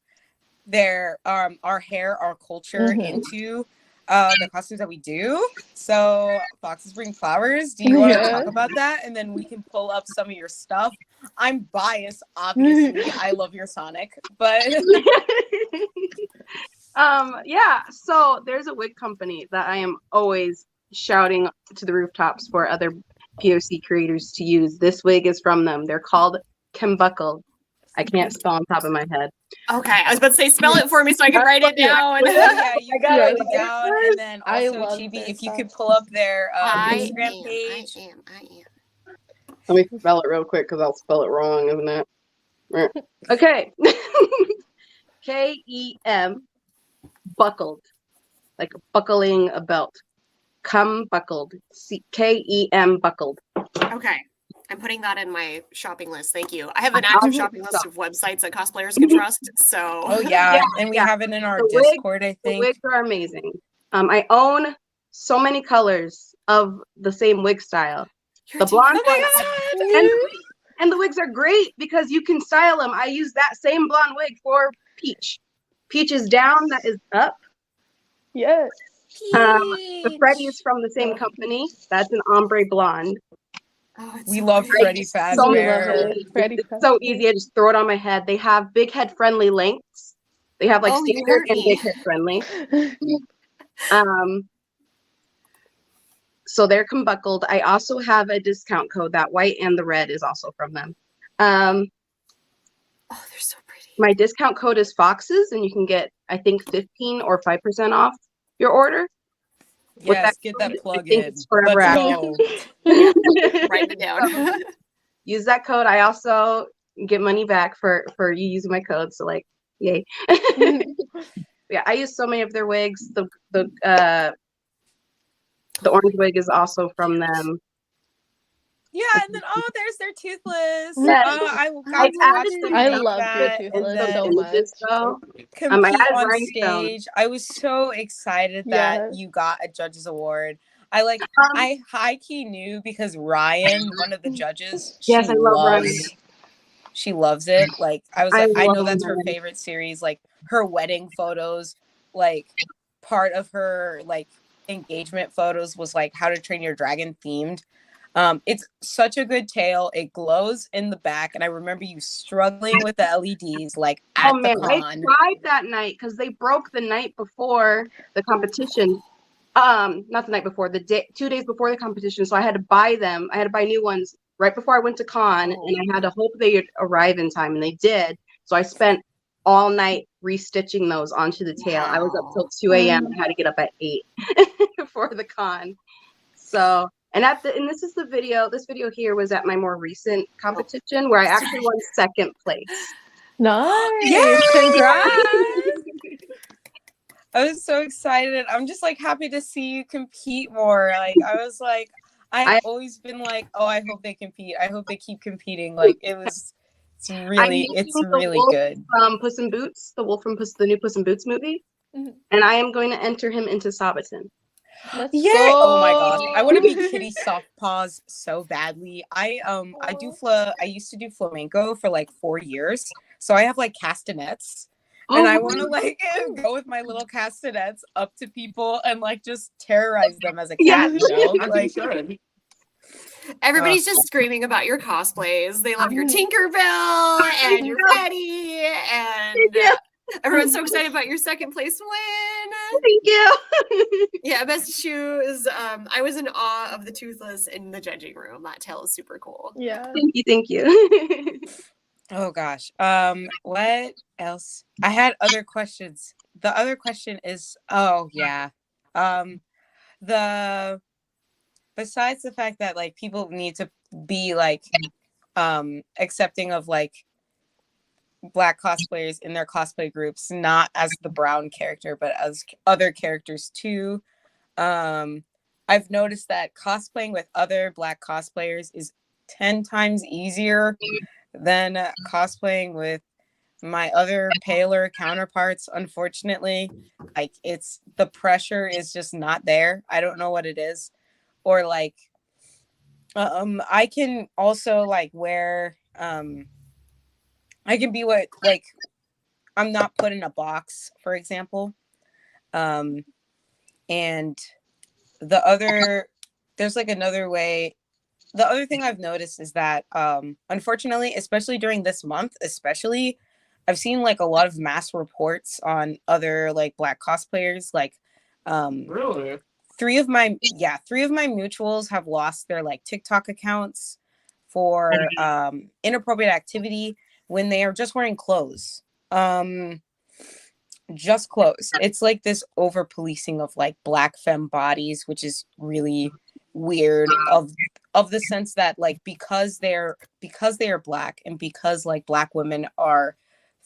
their our hair, our culture into the costumes that we do. So FoxesBringFlowers, do you want to talk about that? And then we can pull up some of your stuff. I'm biased, obviously. I love your Sonic, but yeah, so there's a wig company that I am always shouting to the rooftops for other POC creators to use. This wig is from them. They're called Kimbuckle. I can't spell on top of my head. Okay, I was about to say spell it for me so I can write it down. Yeah, you can write it down, and then also Chibi, if you could pull up their Instagram page. I am. Let me spell it real quick because I'll spell it wrong, isn't it? Okay. Kem buckled, like buckling a belt. Come buckled. Kem buckled. Okay. I'm putting that in my shopping list. Thank you. I have an active shopping list of websites that cosplayers can trust. So and we have it in our Discord, I think. The wigs are amazing. I own so many colors of the same wig style. The blonde ones, and the wigs are great because you can style them. I use that same blonde wig for Peach. Peach is down, that is up. Yes. The Freddy is from the same company. That's an ombre blonde. Oh, we love Freddy Fazbear. It's so easy. I just throw it on my head. They have big head friendly lengths. They have like standard and big head friendly. So they're combuckled. I also have a discount code. That white and the red is also from them. Oh, they're so pretty. My discount code is Foxes, and you can get, I think, 15 or 5% off your order. Yes, get that plug in. Let's go. Write it down. Use that code. I also get money back for you using my code. So like, yay. Yeah, I use so many of their wigs. The orange wig is also from them. Yeah, and then there's their Toothless. Yes. I love your Toothless so much. Compete on stage. I was so excited that you got a judge's award. I high key knew because Ryan, one of the judges, I love Ryan. She loves it. Like I was like, I know that's her favorite series. Like her wedding photos, like part of her like engagement photos was like How to Train Your Dragon themed. It's such a good tail. It glows in the back, and I remember you struggling with the LEDs like at the con. I cried that night because they broke the night before the competition. Not the night before, 2 days before the competition. So I had to buy them. I had to buy new ones right before I went to con, and I had to hope they would arrive in time, and they did. So I spent all night restitching those onto the tail. I was up till 2 a.m. and had to get up at 8 for the con. So. And this is the video. This video here was at my more recent competition where I actually won second place. Nice! Yeah, congrats! I was so excited. I'm just like happy to see you compete more. Like I was like, I've always been like, oh, I hope they compete. I hope they keep competing. Like it's really good. From Puss in Boots, the wolf from the new Puss in Boots movie, and I am going to enter him into Sabaton. Yeah. Oh my gosh. I want to be Kitty Soft Paws so badly. I used to do flamenco for like 4 years. So I have like castanets. And I want to like go with my little castanets up to people and like just terrorize them as a cat, you know? Like everybody's just screaming about your cosplays. They love your Tinkerbell and your Betty and everyone's so excited about your second place win. Thank you. Yeah, best shoes. I was in awe of the Toothless in the judging room. That tail is super cool. Yeah. Thank you. Oh gosh. What else? I had other questions. The other question is, oh yeah. Um, the besides the fact that like people need to be like accepting of like Black cosplayers in their cosplay groups, not as the brown character, but as other characters too. Um, I've noticed that cosplaying with other Black cosplayers is 10 times easier than cosplaying with my other paler counterparts. Unfortunately, like it's the pressure is just not there. I don't know what it is. Or like I can also like wear I can be what like I'm not put in a box, for example. Um and the other there's like another way. The other thing I've noticed is that unfortunately, especially during this month, especially I've seen like a lot of mass reports on other like Black cosplayers. Like Really? three of my mutuals have lost their like TikTok accounts for inappropriate activity when they are just wearing clothes. Just clothes. It's like this over policing of like Black femme bodies, which is really weird of the sense that like because they are Black, and because like Black women are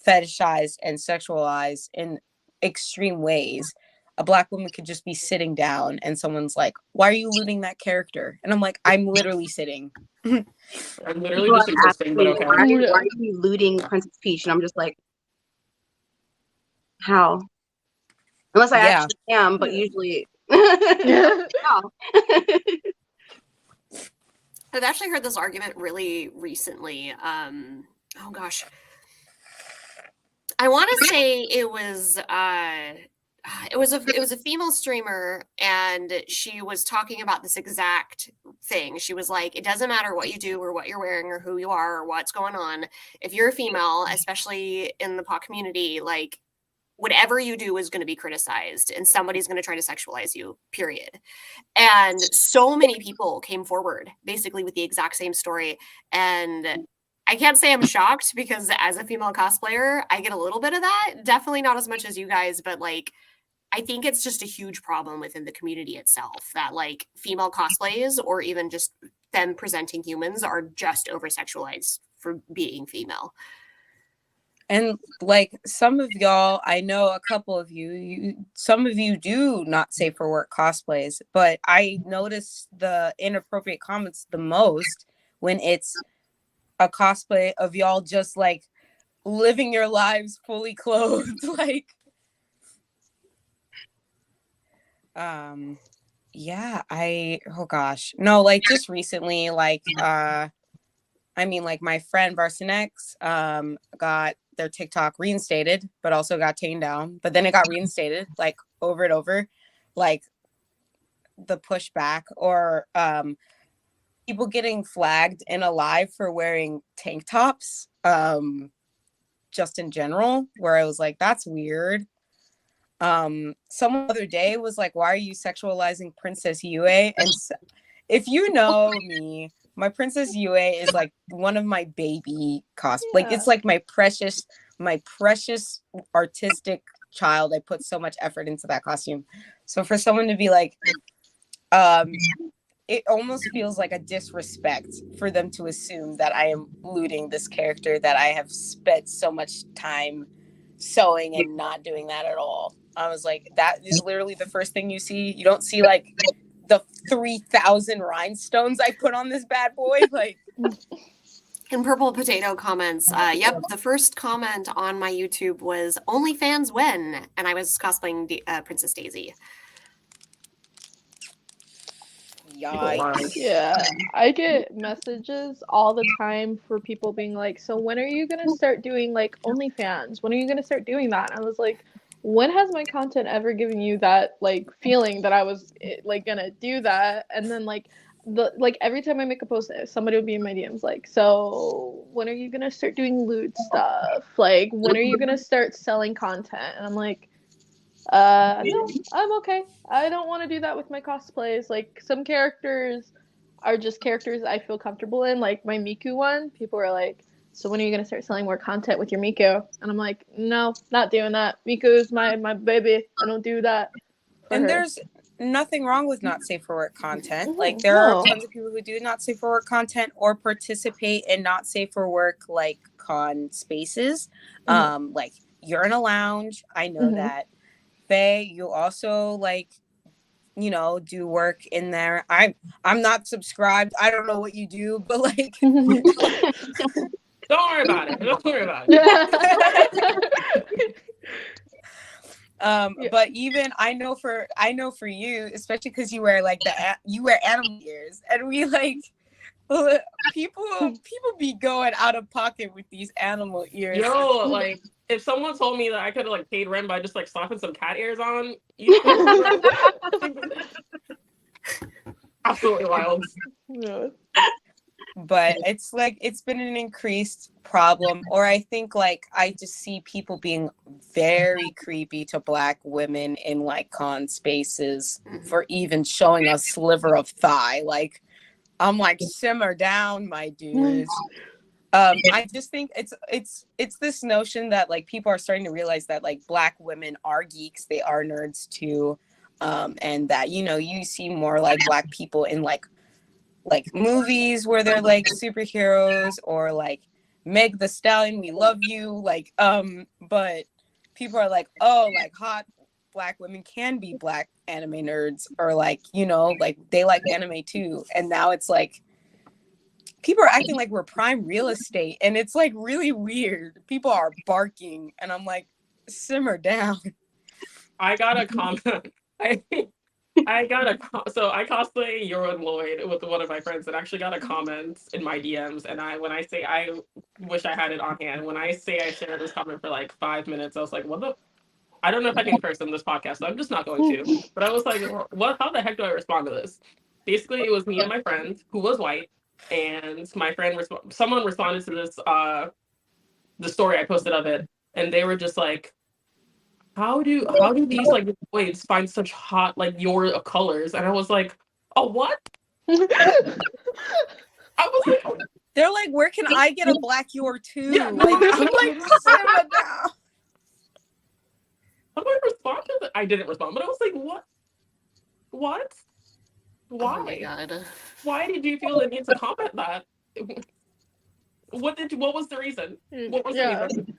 fetishized and sexualized in extreme ways, a Black woman could just be sitting down and someone's like, why are you looting that character? And I'm like, I'm literally sitting. I'm literally People just have asked existing, me, but okay. why are you looting Princess Peach? And I'm just like, how? Unless I Yeah. actually am, but usually, Yeah. how? I've actually heard this argument really recently. Oh gosh, I want to say it was a female streamer, and she was talking about this exact thing. She was like, it doesn't matter what you do or what you're wearing or who you are or what's going on. If you're a female, especially in the POC community, like whatever you do is going to be criticized and somebody's going to try to sexualize you, period. And so many people came forward basically with the exact same story. And I can't say I'm shocked, because as a female cosplayer, I get a little bit of that. Definitely not as much as you guys, but like I think it's just a huge problem within the community itself that like female cosplays or even just them presenting humans are just over sexualized for being female. And like some of y'all, I know a couple of some of you do not safe for work cosplays, but I notice the inappropriate comments the most when it's a cosplay of y'all just like living your lives fully clothed. Like, yeah, oh gosh, no, like just recently, like, I mean, like my friend Varsinex got their TikTok reinstated, but also got taken down. But then it got reinstated, like over and over, like the pushback or people getting flagged in a live for wearing tank tops, just in general, where I was like, that's weird. Some other day was like, why are you sexualizing Princess Yue? And if you know me, my Princess Yue is like one of my baby cosplay. Yeah. Like it's like my precious artistic child. I put so much effort into that costume. So for someone to be like, it almost feels like a disrespect for them to assume that I am looting this character that I have spent so much time sewing and not doing that at all. I was like, that is literally the first thing you see. You don't see like the 3,000 rhinestones I put on this bad boy. Like, And Purple Potato comments, yep, the first comment on my YouTube was OnlyFans when, and I was cosplaying Princess Daisy. yikes. Yeah, I get messages all the time for people being like, so when are you gonna start doing like OnlyFans? When are you gonna start doing that? And I was like, when has my content ever given you that like feeling that I was like gonna do that? And then like every time I make a post, somebody would be in my DMs like, so when are you gonna start doing loot stuff? Like when are you gonna start selling content? And I'm like, no, I'm okay. I don't want to do that with my cosplays. Like some characters are just characters I feel comfortable in. Like my Miku one, people are like, so when are you gonna start selling more content with your Miku? And I'm like, no, not doing that. Miku's my baby. I don't do that for And her. there's nothing wrong with not safe for work content. Like Mhm, there are no. tons of people who do not safe for work content or participate in not safe for work like con spaces. Like you're in a lounge. I know that. Faye, you also like, you know, do work in there. I'm not subscribed. I don't know what you do, but like Don't worry about it. Don't worry about it. Yeah. But even I know for you, especially because you wear like you wear animal ears, and we like people be going out of pocket with these animal ears. Yo, like if someone told me that I could have like paid rent by just like slapping some cat ears on, you know, absolutely wild. No. But it's like it's been an increased problem, or I think like I just see people being very creepy to Black women in like con spaces for even showing a sliver of thigh. Like I'm like, simmer down, my dudes. I just think it's this notion that like people are starting to realize that like Black women are geeks, they are nerds too, and that, you know, you see more like Black people in like movies where they're like superheroes, or like Meg the Stallion, we love you, like but people are like, oh, like hot Black women can be Black anime nerds, or like, you know, like they like anime too. And now it's like people are acting like we're prime real estate, and it's like really weird. People are barking, and I'm like, simmer down. I got a comment. So I cosplay Euro and Lloyd with one of my friends, and actually got a comment in my DMs. And when I say I wish I had it on hand, when I say I shared this comment for like 5 minutes, I was like, what the? I don't know if I can curse on this podcast, so I'm just not going to. But I was like, what? How the heck do I respond to this? Basically, it was me and my friend who was white, and my friend someone responded to this the story I posted of it, and they were just like, how do these like boys find such hot like your colors? And I was like, oh, what? I was like, oh. They're like, where can I get a Black your too? Yeah, like, I'm like, simmer down. How do I respond to that? I didn't respond, but I was like, what? What? Why? Oh my god. Why did you feel the need to comment that? What was the reason? What was the reason?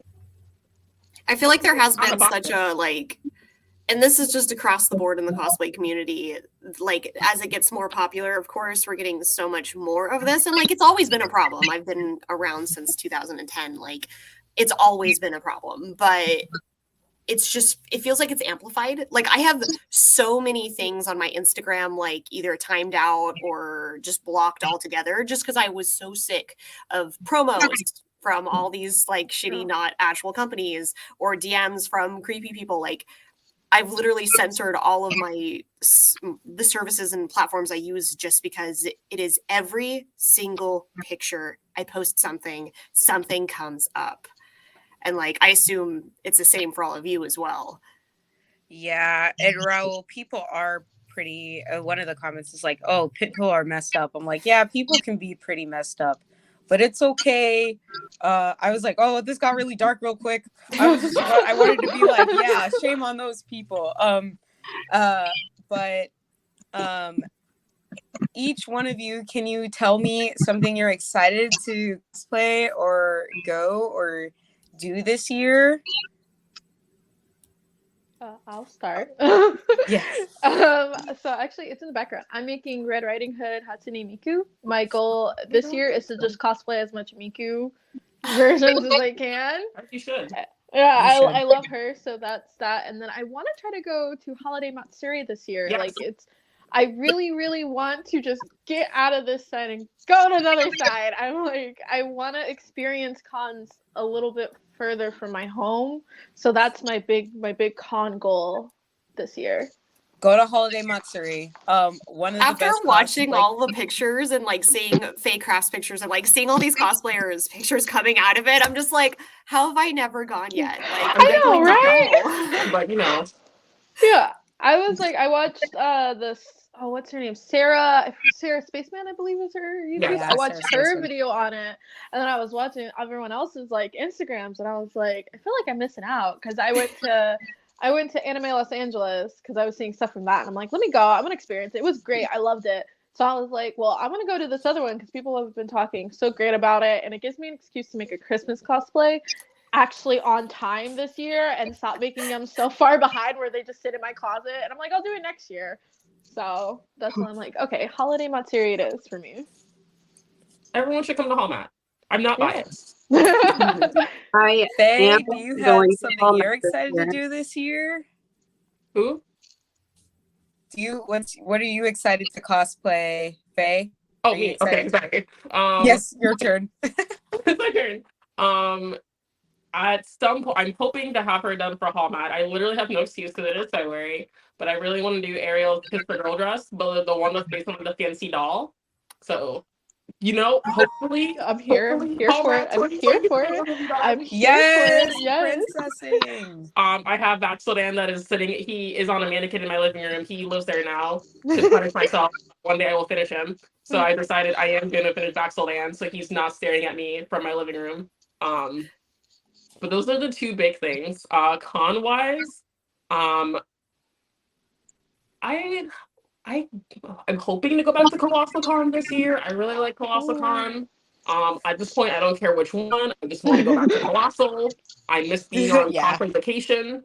I feel like there has been such a like, and this is just across the board in the cosplay community, like as it gets more popular, of course, we're getting so much more of this. And like, it's always been a problem. I've been around since 2010. Like, it's always been a problem, but it's just, it feels like it's amplified. Like, I have so many things on my Instagram, like either timed out or just blocked altogether, just because I was so sick of promos from all these like shitty, not actual companies, or DMs from creepy people. Like, I've literally censored all of the services and platforms I use, just because it is every single picture I post something comes up. And like, I assume it's the same for all of you as well. Yeah, and Raul, people are pretty, one of the comments is like, oh, people are messed up. I'm like, yeah, people can be pretty messed up, but it's okay. I was like, oh, this got really dark real quick. I wanted to be like, yeah, shame on those people. But each one of you, can you tell me something you're excited to cosplay or go or do this year? I'll start. Yes. So actually, it's in the background. I'm making Red Riding Hood Hatsune Miku. My goal this year is to just cosplay as much Miku versions as I can. You should. Yeah, You should. I love her, so that's that. And then I want to try to go to Holiday Matsuri this year. Yes. Like, I really, really want to just get out of this side and go to another side. I'm like, I want to experience cons a little bit further from my home. So that's my big con goal this year. Go to Holiday Matsuri. One of the After best watching all the pictures and like seeing FeyCrafts pictures and like seeing all these cosplayers pictures coming out of it, I'm just like, how have I never gone yet? Like, I know, right? But you know. Yeah, I was like, I watched this oh, what's her name? Sarah Spaceman, I believe is her YouTube. Yeah, I watched Sarah her Spaceman. video on it, and then I was watching everyone else's like Instagrams, and I was like, I feel like I'm missing out because I went to Anime Los Angeles because I was seeing stuff from that, and I'm like, let me go. I'm gonna experience it. It was great. I loved it. So I was like, well, I'm gonna go to this other one because people have been talking so great about it, and it gives me an excuse to make a Christmas cosplay actually on time this year and stop making them so far behind where they just sit in my closet. And I'm like, I'll do it next year. So that's when I'm like, okay, holiday Matsuri it is for me. Everyone should come to Hallmat. I'm not Yeah. biased. I Faye, am do you have going to something Hallmark you're this excited year. to do this year? Who? What are you excited to cosplay, Faye? Oh, Are you me. Okay, excited? sorry. Yes, your turn. It's my turn. At some point, I'm hoping to have her done for Hallmat. I literally have no excuse because it is February, but I really want to do Ariel's Kiss the Girl dress, but the one that's based on the fancy doll. So, hopefully, I'm here for it. I'm here for it. I'm here for Yes, it. Yes. princessing. I have Vaxildan that is sitting. He is on a mannequin in my living room. He lives there now. To punish myself, one day I will finish him. So I decided I am going to finish Vaxildan, so he's not staring at me from my living room. But those are the two big things. Con wise, I I'm hoping to go back to Colossal Con this year. I really like Colossal Con. At this point, I don't care which one. I just want to go back to Colossal. I miss being on Yeah. conference vacation.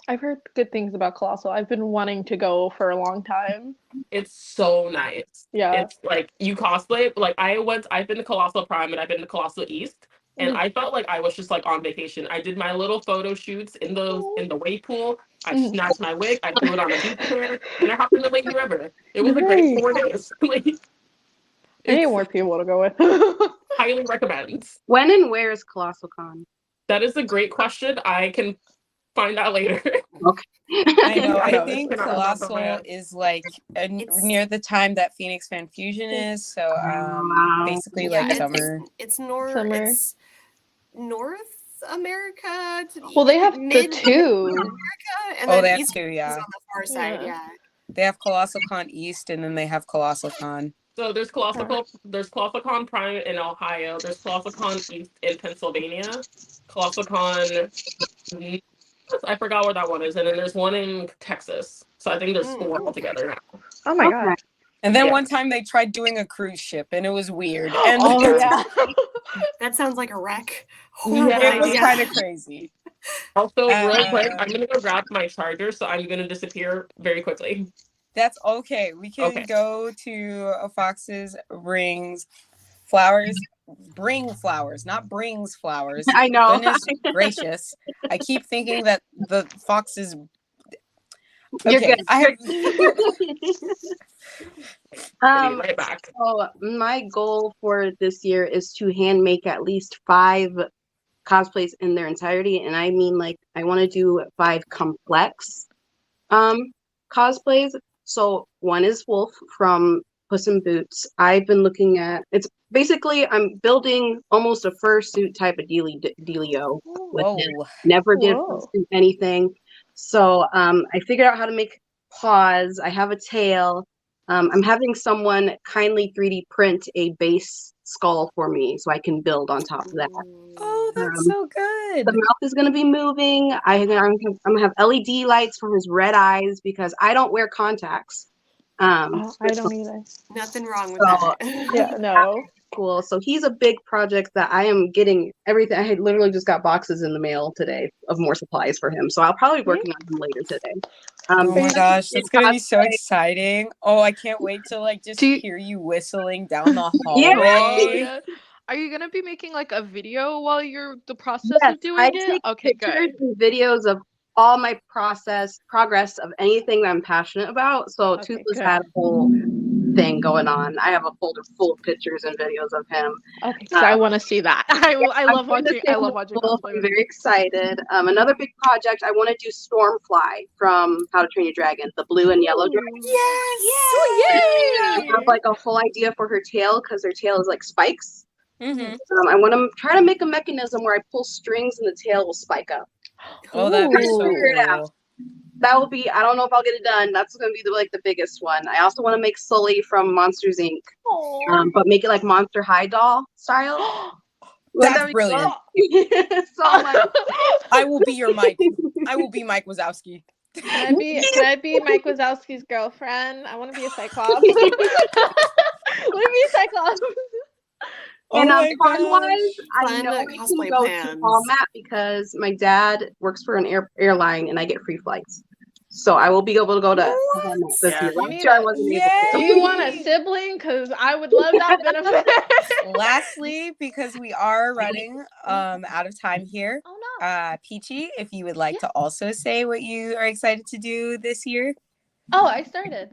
I've heard good things about Colossal. I've been wanting to go for a long time. It's so nice. Yeah. It's like you cosplay. Like I've been to Colossal Prime and I've been to Colossal East, and I felt like I was just like on vacation. I did my little photo shoots in the wave pool. I snatched my wig, I threw it on a beach chair, and I hopped in the Lady River. It was a great 4 days. Like, I need it's more people to go with. highly recommend. When and where is Colossal Con? That is a great question. I can find out later. I know. I I know, think it's not off my Colossal head. is like It's- near the time that Phoenix Fan Fusion is. So Wow. basically Yeah, like summer. It's Summer. It's North America. Well, they have the mid two. America, and Oh, then they have East two, is yeah. on the far side. Yeah. Yeah. They have Colossal Con East and then they have Colossal Con. So there's Colossal Con Prime in Ohio. There's Colossal Con East in Pennsylvania. Colossal Con, I forgot where that one is, and then there's one in Texas. So I think there's 4 altogether now. Oh my god. And then Yeah. one time they tried doing a cruise ship and it was weird. And Oh yeah. That sounds like a wreck. Yeah. it was idea. kind of crazy. Also, real quick, I'm Um, gonna go grab my charger, so I'm gonna disappear very quickly. That's okay. We can Okay. go to Foxes Brings Flowers. Bring flowers, not brings flowers. I know. Goodness gracious. I keep thinking that the foxes. You're Okay, good. I have. I'll be right back. So my goal for this year is to hand make at least 5 cosplays in their entirety, and I mean like I want to do 5 complex cosplays. So one is Wolf from Puss in Boots. I've been looking at it's basically I'm building almost a fursuit type of dealio with Whoa. it. Never did Whoa. anything. So I figured out how to make paws. I have a tail. I'm having someone kindly 3D print a base skull for me so I can build on top of that. Oh, that's so good. The mouth is going to be moving. I'm going to have LED lights for his red eyes because I don't wear contacts. Oh, I don't either. Nothing wrong with So- that. Yeah, no. Cool. So he's a big project that I am getting everything. I had literally just got boxes in the mail today of more supplies for him. So I'll probably be working on him later today. Oh my gosh, that's gonna be so cosplay. exciting. Oh, I can't wait to like just Do you- hear you whistling down the Yeah. Oh, hallway. yeah. Are you gonna be making like a video while you're the process Yes, of doing I it? take Okay, pictures good. and videos of all my progress of anything that I'm passionate about. So Okay, Toothless good. had a whole thing going on. I have a folder full of pictures and videos of him. Okay, so I want to see that. I love I'm doing the watching. I same love with watching Wolf. cosplay. I'm very excited. Another big project. I want to do Stormfly from How to Train Your Dragon, the blue and yellow dragon. Yes. I Yay! have like a whole idea for her tail because her tail is like spikes. Mm-hmm. I want to try to make a mechanism where I pull strings and the tail will spike up. Oh, that'd be so Figure it out. cool. that will be. I don't know if I'll get it done. That's going to be the biggest one. I also want to make Sully from Monsters Inc. But make it like Monster High doll style. That's brilliant. So much. I will be your Mike. I will be Mike Wazowski. Can I be Mike Wazowski's girlfriend? I want to be a Cyclops. Let me be a Cyclops. And my fun-wise, I Fun know we can cosplay go plans. to Walmart because my dad works for an airline and I get free flights. So I will be able to go to Walmart this Yeah. year. You Last need year I a- wasn't able Do to. you want a sibling? Because I would love that benefit. Lastly, because we are running out of time here, Oh no. Peachy, if you would like to also say what you are excited to do this year. Oh, I started.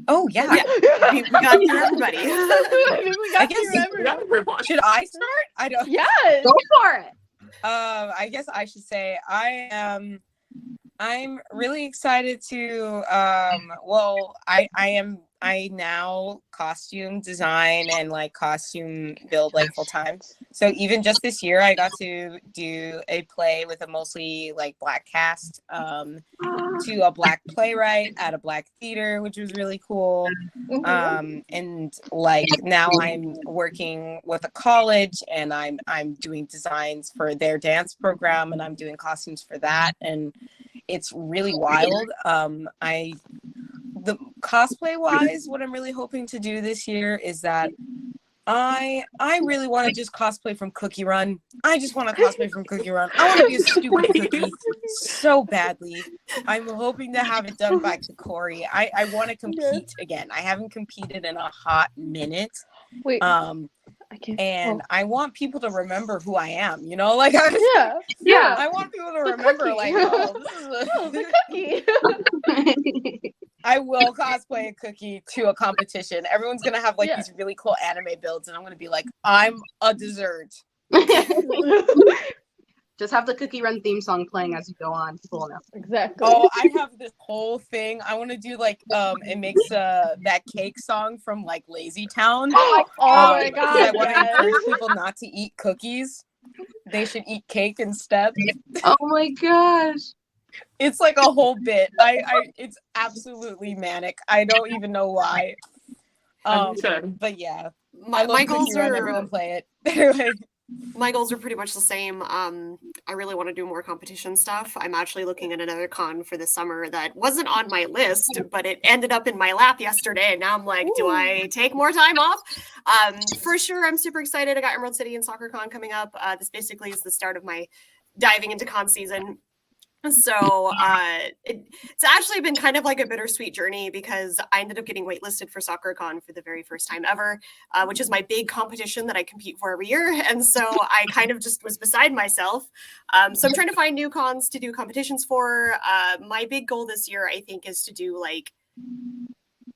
Oh yeah. Yeah. We got through everybody. I think we got I guess- through everyone. Everyone. Should I start? I don't. Yes. Go for it. I guess I should say I'm really excited to I now costume design and like costume build like full time. So even just this year I got to do a play with a mostly like Black cast to a Black playwright at a Black theater, which was really cool. And like now I'm working with a college and I'm doing designs for their dance program and I'm doing costumes for that, and it's really wild. The cosplay wise, what I'm really hoping to do this year is that I really want to just cosplay from Cookie Run. I just want to cosplay from Cookie Run. I want to be a stupid cookie so badly. I'm hoping to have it done by Corey. I want to compete again. I haven't competed in a hot minute. Wait. I can't. And Oh. I want people to remember who I am, you know, like Yeah. I want people to The remember cookie. like, oh, this is Oh, the cookie. I will cosplay a cookie to a competition. Everyone's gonna have like Yeah. these really cool anime builds, and I'm gonna be like, I'm a dessert. Just have the Cookie Run theme song playing as you go on. Cool enough. Exactly. Oh, I have this whole thing. I want to do like it makes that cake song from like Lazy Town. Oh my 'Cause I god. want to Yes. encourage people not to eat cookies. They should eat cake instead. Oh my gosh. It's like a whole bit. It's absolutely manic. I don't even know why. But yeah, I love My Cookie goals Run. are Everyone play it. my goals are pretty much the same. I really want to do more competition stuff. I'm actually looking at another con for the summer that wasn't on my list, but it ended up in my lap yesterday. And now I'm like, do I take more time off? For sure, I'm super excited. I got Emerald City and Soccer Con coming up. This basically is the start of my diving into con season. So it's actually been kind of like a bittersweet journey because I ended up getting waitlisted for SoccerCon for the very first time ever, which is my big competition that I compete for every year. And so I kind of just was beside myself. So I'm trying to find new cons to do competitions for. My big goal this year, I think, is to do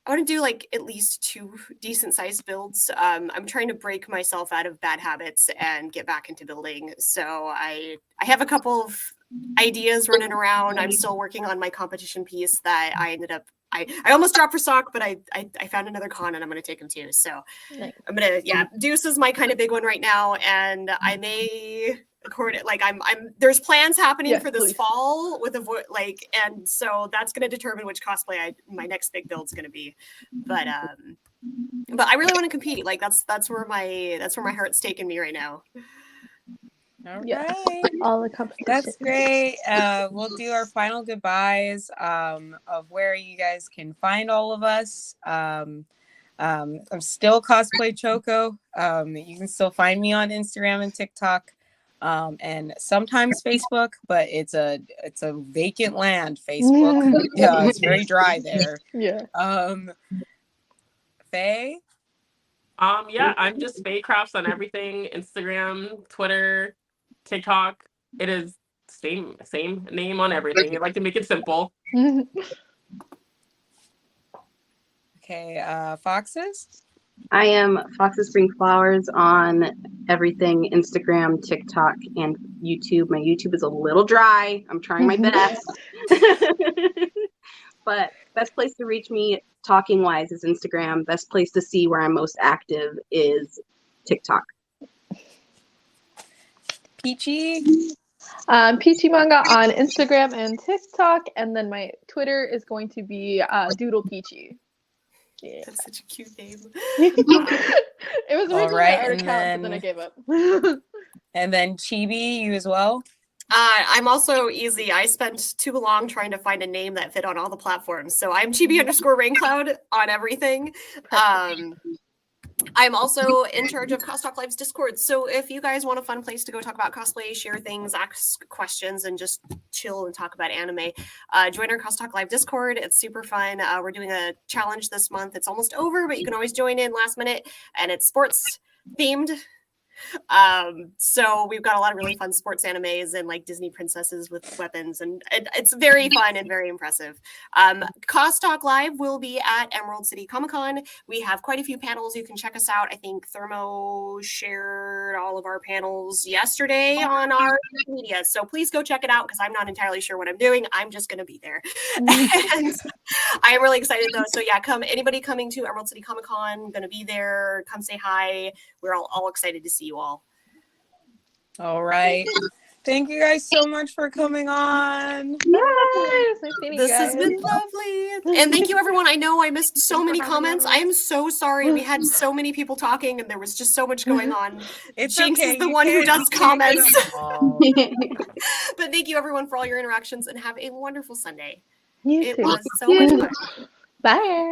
I want to do like at least 2 decent sized builds. I'm trying to break myself out of bad habits and get back into building. So I have a couple of ideas running around. I'm still working on my competition piece that I ended up I almost dropped for sock, but I found another con and I'm gonna take them too. So Nice. I'm gonna Deuce is my kind of big one right now, and I may record it. Like I'm there's plans happening for this fall with and so that's gonna determine which cosplay my next big build's gonna be. But I really want to compete. Like that's where my heart's taking me right now. All Yeah. right. All the competition. That's great. We'll do our final goodbyes of where you guys can find all of us. I'm still CosplayChoco. You can still find me on Instagram and TikTok, and sometimes Facebook, but it's a vacant land. Facebook, yeah, it's very dry there. Yeah. Faye. Yeah, I'm just FeyCrafts on everything: Instagram, Twitter, TikTok. It is same name on everything. I like to make it simple. Okay, Foxes. I am FoxesBringFlowers on everything: Instagram, TikTok, and YouTube. My YouTube is a little dry. I'm trying my best. But best place to reach me talking wise is Instagram. Best place to see where I'm most active is TikTok. Peachy. Peachy Manga on Instagram and TikTok, and then my Twitter is going to be Doodle Peachy. Yeah. That's such a cute name. It was originally right, my art and account, but then- then I gave up. And then Chibi, you as well? I'm also easy. I spent too long trying to find a name that fit on all the platforms. So I'm chibi_raincloud on everything. I'm also in charge of Cos Talk Live's Discord. So if you guys want a fun place to go talk about cosplay, share things, ask questions, and just chill and talk about anime, join our Cos Talk Live Discord. It's super fun. We're doing a challenge this month. It's almost over, but you can always join in last minute, and it's sports themed. So we've got a lot of really fun sports animes and like Disney princesses with weapons, and it's very fun and very impressive. Cos Talk Live will be at Emerald City Comic Con. We have quite a few panels. You can check us out. I think Thermo shared all of our panels yesterday on our media, so please go check it out because I'm not entirely sure what I'm doing. I'm just going to be there. And I am really excited though. So yeah, anybody coming to Emerald City Comic Con, going to be there. Come say hi. We're all excited to see you all. All right. Thank you guys so much for coming on. Yes, nice meeting you This has guys. been lovely. And thank you, everyone. I know I missed so many comments. I am so sorry. We had so many people talking, and there was just so much going on. It's Jinx okay. is the You one who can't- does comments. Oh. But thank you, everyone, for all your interactions, and have a wonderful Sunday. You It too. was so much fun. Bye.